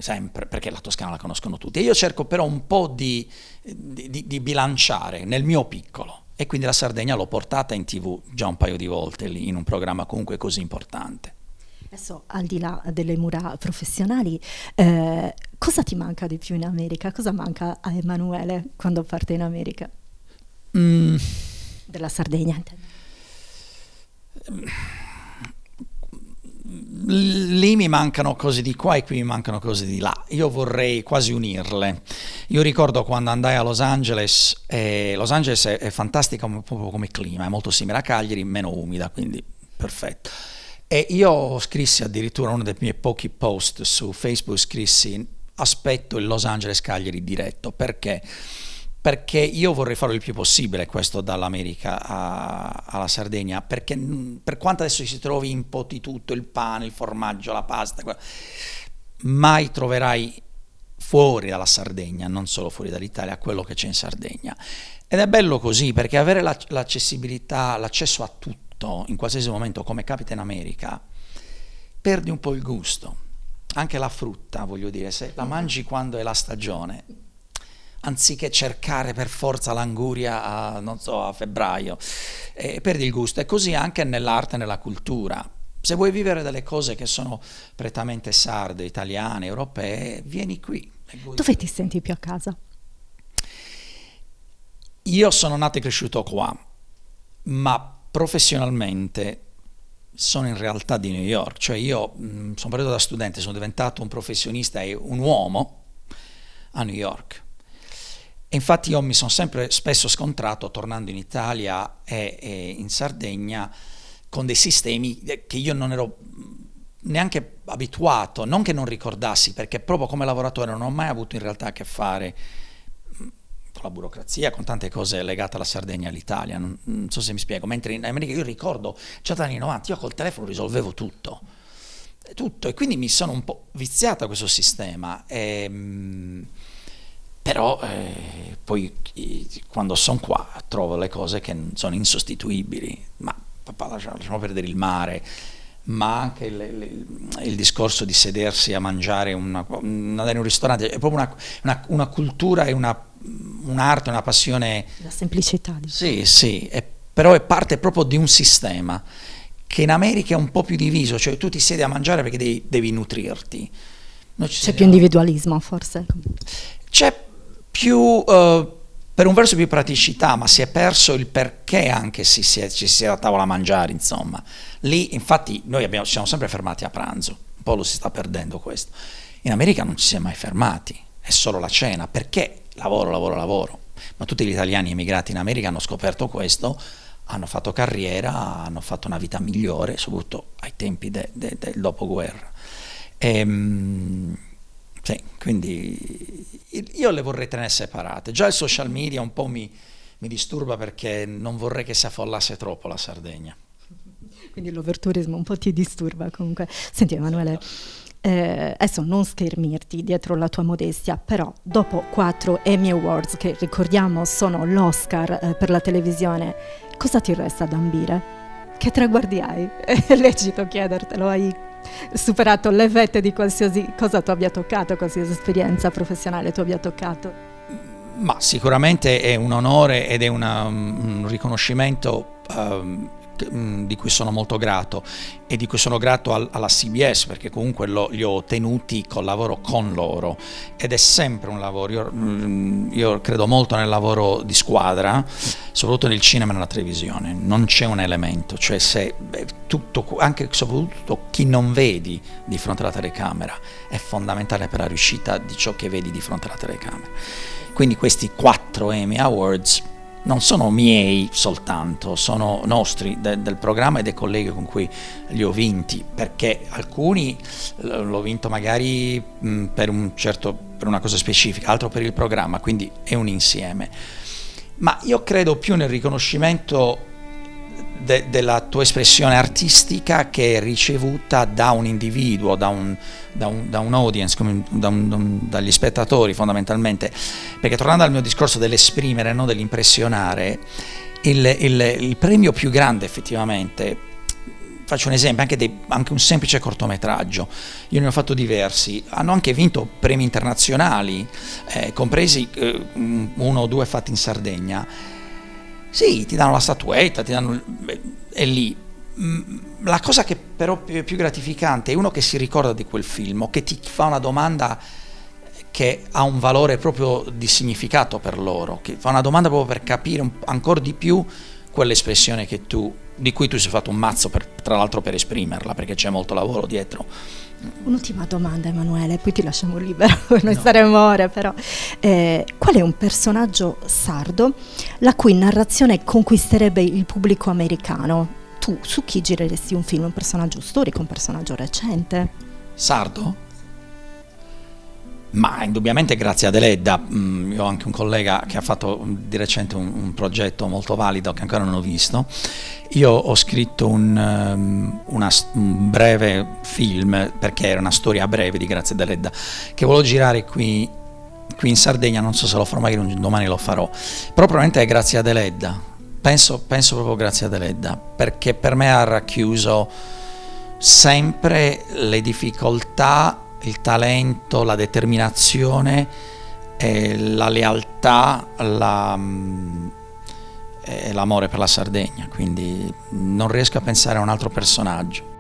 sempre, perché la Toscana la conoscono tutti, e io cerco però un po' di bilanciare nel mio piccolo. E quindi la Sardegna l'ho portata in TV già un paio di volte lì, in un programma comunque così importante. Adesso, al di là delle mura professionali, cosa ti manca di più in America? Cosa manca a Emanuele quando parte in America? Della Sardegna, intendo. Lì mi mancano cose di qua e qui mi mancano cose di là. Io vorrei quasi unirle. Io ricordo quando andai a Los Angeles è fantastica proprio come clima, è molto simile a Cagliari, meno umida, quindi perfetto. E io scrissi addirittura uno dei miei pochi post su Facebook, scrissi aspetto il Los Angeles Cagliari diretto, perché io vorrei farlo il più possibile questo dall'America alla Sardegna, perché per quanto adesso si trovi in po' di tutto, il pane, il formaggio, la pasta, mai troverai fuori dalla Sardegna, non solo fuori dall'Italia, quello che c'è in Sardegna. Ed è bello così, perché avere l'accessibilità, l'accesso a tutto in qualsiasi momento, come capita in America, perdi un po' il gusto. Anche la frutta, voglio dire, se la mangi quando è la stagione, anziché cercare per forza l'anguria a febbraio, perdi il gusto. E così anche nell'arte e nella cultura. Se vuoi vivere delle cose che sono prettamente sarde, italiane, europee, vieni qui. Dove ti senti più a casa? Io sono nato e cresciuto qua, ma professionalmente sono in realtà di New York. Cioè io sono partito da studente, sono diventato un professionista e un uomo a New York. Infatti io mi sono spesso scontrato, tornando in Italia e in Sardegna, con dei sistemi che io non ero neanche abituato, non che non ricordassi, perché proprio come lavoratore non ho mai avuto in realtà a che fare con la burocrazia, con tante cose legate alla Sardegna e all'Italia, non so se mi spiego. Mentre in America io ricordo, già dagli anni 90, io col telefono risolvevo tutto, e quindi mi sono un po' viziato a questo sistema. Però poi quando sono qua trovo le cose che sono insostituibili, ma papà lasciamo perdere il mare, ma anche il discorso di sedersi a mangiare in un ristorante, è proprio una cultura e un'arte, una passione. La semplicità. Sì, però è parte proprio di un sistema che in America è un po' più diviso, cioè tu ti siedi a mangiare perché devi nutrirti. C'è più individualismo forse? C'è più, per un verso più praticità, ma si è perso il perché anche ci si è a tavola a mangiare, insomma. Lì, infatti, noi ci siamo sempre fermati a pranzo, un po' lo si sta perdendo questo. In America non ci si è mai fermati. è solo la cena, perché lavoro. Ma tutti gli italiani emigrati in America hanno scoperto questo, hanno fatto carriera, hanno fatto una vita migliore, soprattutto ai tempi del dopoguerra. Sì, quindi io le vorrei tenere separate. Già il social media un po' mi disturba, perché non vorrei che si affollasse troppo la Sardegna. Quindi l'overturismo un po' ti disturba comunque. Senti Emanuele, adesso non schermirti dietro la tua modestia, però dopo 4 Emmy Awards, che ricordiamo sono l'Oscar per la televisione, cosa ti resta da ambire? Che traguardi hai? È lecito chiedertelo, hai superato le vette di qualsiasi cosa tu abbia toccato, qualsiasi esperienza professionale tu abbia toccato? Ma sicuramente è un onore ed è un riconoscimento di cui sono molto grato, e di cui sono grato alla CBS, perché comunque li ho ottenuti col lavoro con loro, ed è sempre un lavoro. Io credo molto nel lavoro di squadra, soprattutto nel cinema e nella televisione. Non c'è un elemento, cioè anche soprattutto chi non vedi di fronte alla telecamera è fondamentale per la riuscita di ciò che vedi di fronte alla telecamera. Quindi questi 4 Emmy Awards non sono miei soltanto, sono nostri, del programma e dei colleghi con cui li ho vinti, perché alcuni l'ho vinto magari per una cosa specifica, altro per il programma, quindi è un insieme. Ma io credo più nel riconoscimento della tua espressione artistica, che è ricevuta da un individuo, da un audience, dagli spettatori fondamentalmente. Perché, tornando al mio discorso dell'esprimere, non dell'impressionare, il premio più grande effettivamente, faccio un esempio, anche un semplice cortometraggio, io ne ho fatto diversi, hanno anche vinto premi internazionali, compresi 1 o 2 fatti in Sardegna. Sì, ti danno la statuetta, è lì. La cosa che però è più gratificante è uno che si ricorda di quel film, o che ti fa una domanda che ha un valore proprio di significato per loro, che fa una domanda proprio per capire ancora di più quell'espressione di cui tu sei fatto un mazzo, tra l'altro, per esprimerla, perché c'è molto lavoro dietro. Un'ultima domanda, Emanuele, poi ti lasciamo libero, noi staremo ore, però. Qual è un personaggio sardo la cui narrazione conquisterebbe il pubblico americano? Tu su chi gireresti un film? Un personaggio storico, un personaggio recente? Sardo? Ma indubbiamente grazie ad Eledda. Io ho anche un collega che ha fatto di recente un progetto molto valido che ancora non ho visto. Io ho scritto un breve film, perché era una storia breve di Grazie ad Eledda, che volevo girare qui in Sardegna. Non so se lo farò, magari domani lo farò, però probabilmente è grazie ad Eledda. Penso proprio grazie ad Eledda, perché per me ha racchiuso sempre le difficoltà, il talento, la determinazione, la lealtà, e l'amore per la Sardegna, quindi non riesco a pensare a un altro personaggio.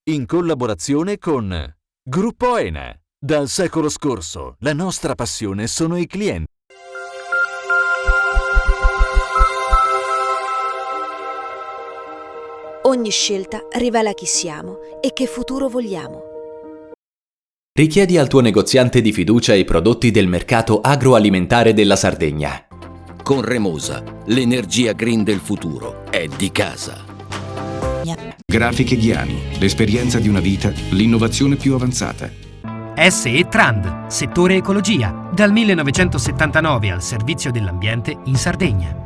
In collaborazione con Gruppo Ene. Dal secolo scorso, la nostra passione sono i clienti. Ogni scelta rivela chi siamo e che futuro vogliamo. Richiedi al tuo negoziante di fiducia i prodotti del mercato agroalimentare della Sardegna. Con Remosa, l'energia green del futuro è di casa. Grafiche Ghiani, l'esperienza di una vita, l'innovazione più avanzata. SE Trand, settore ecologia, dal 1979 al servizio dell'ambiente in Sardegna.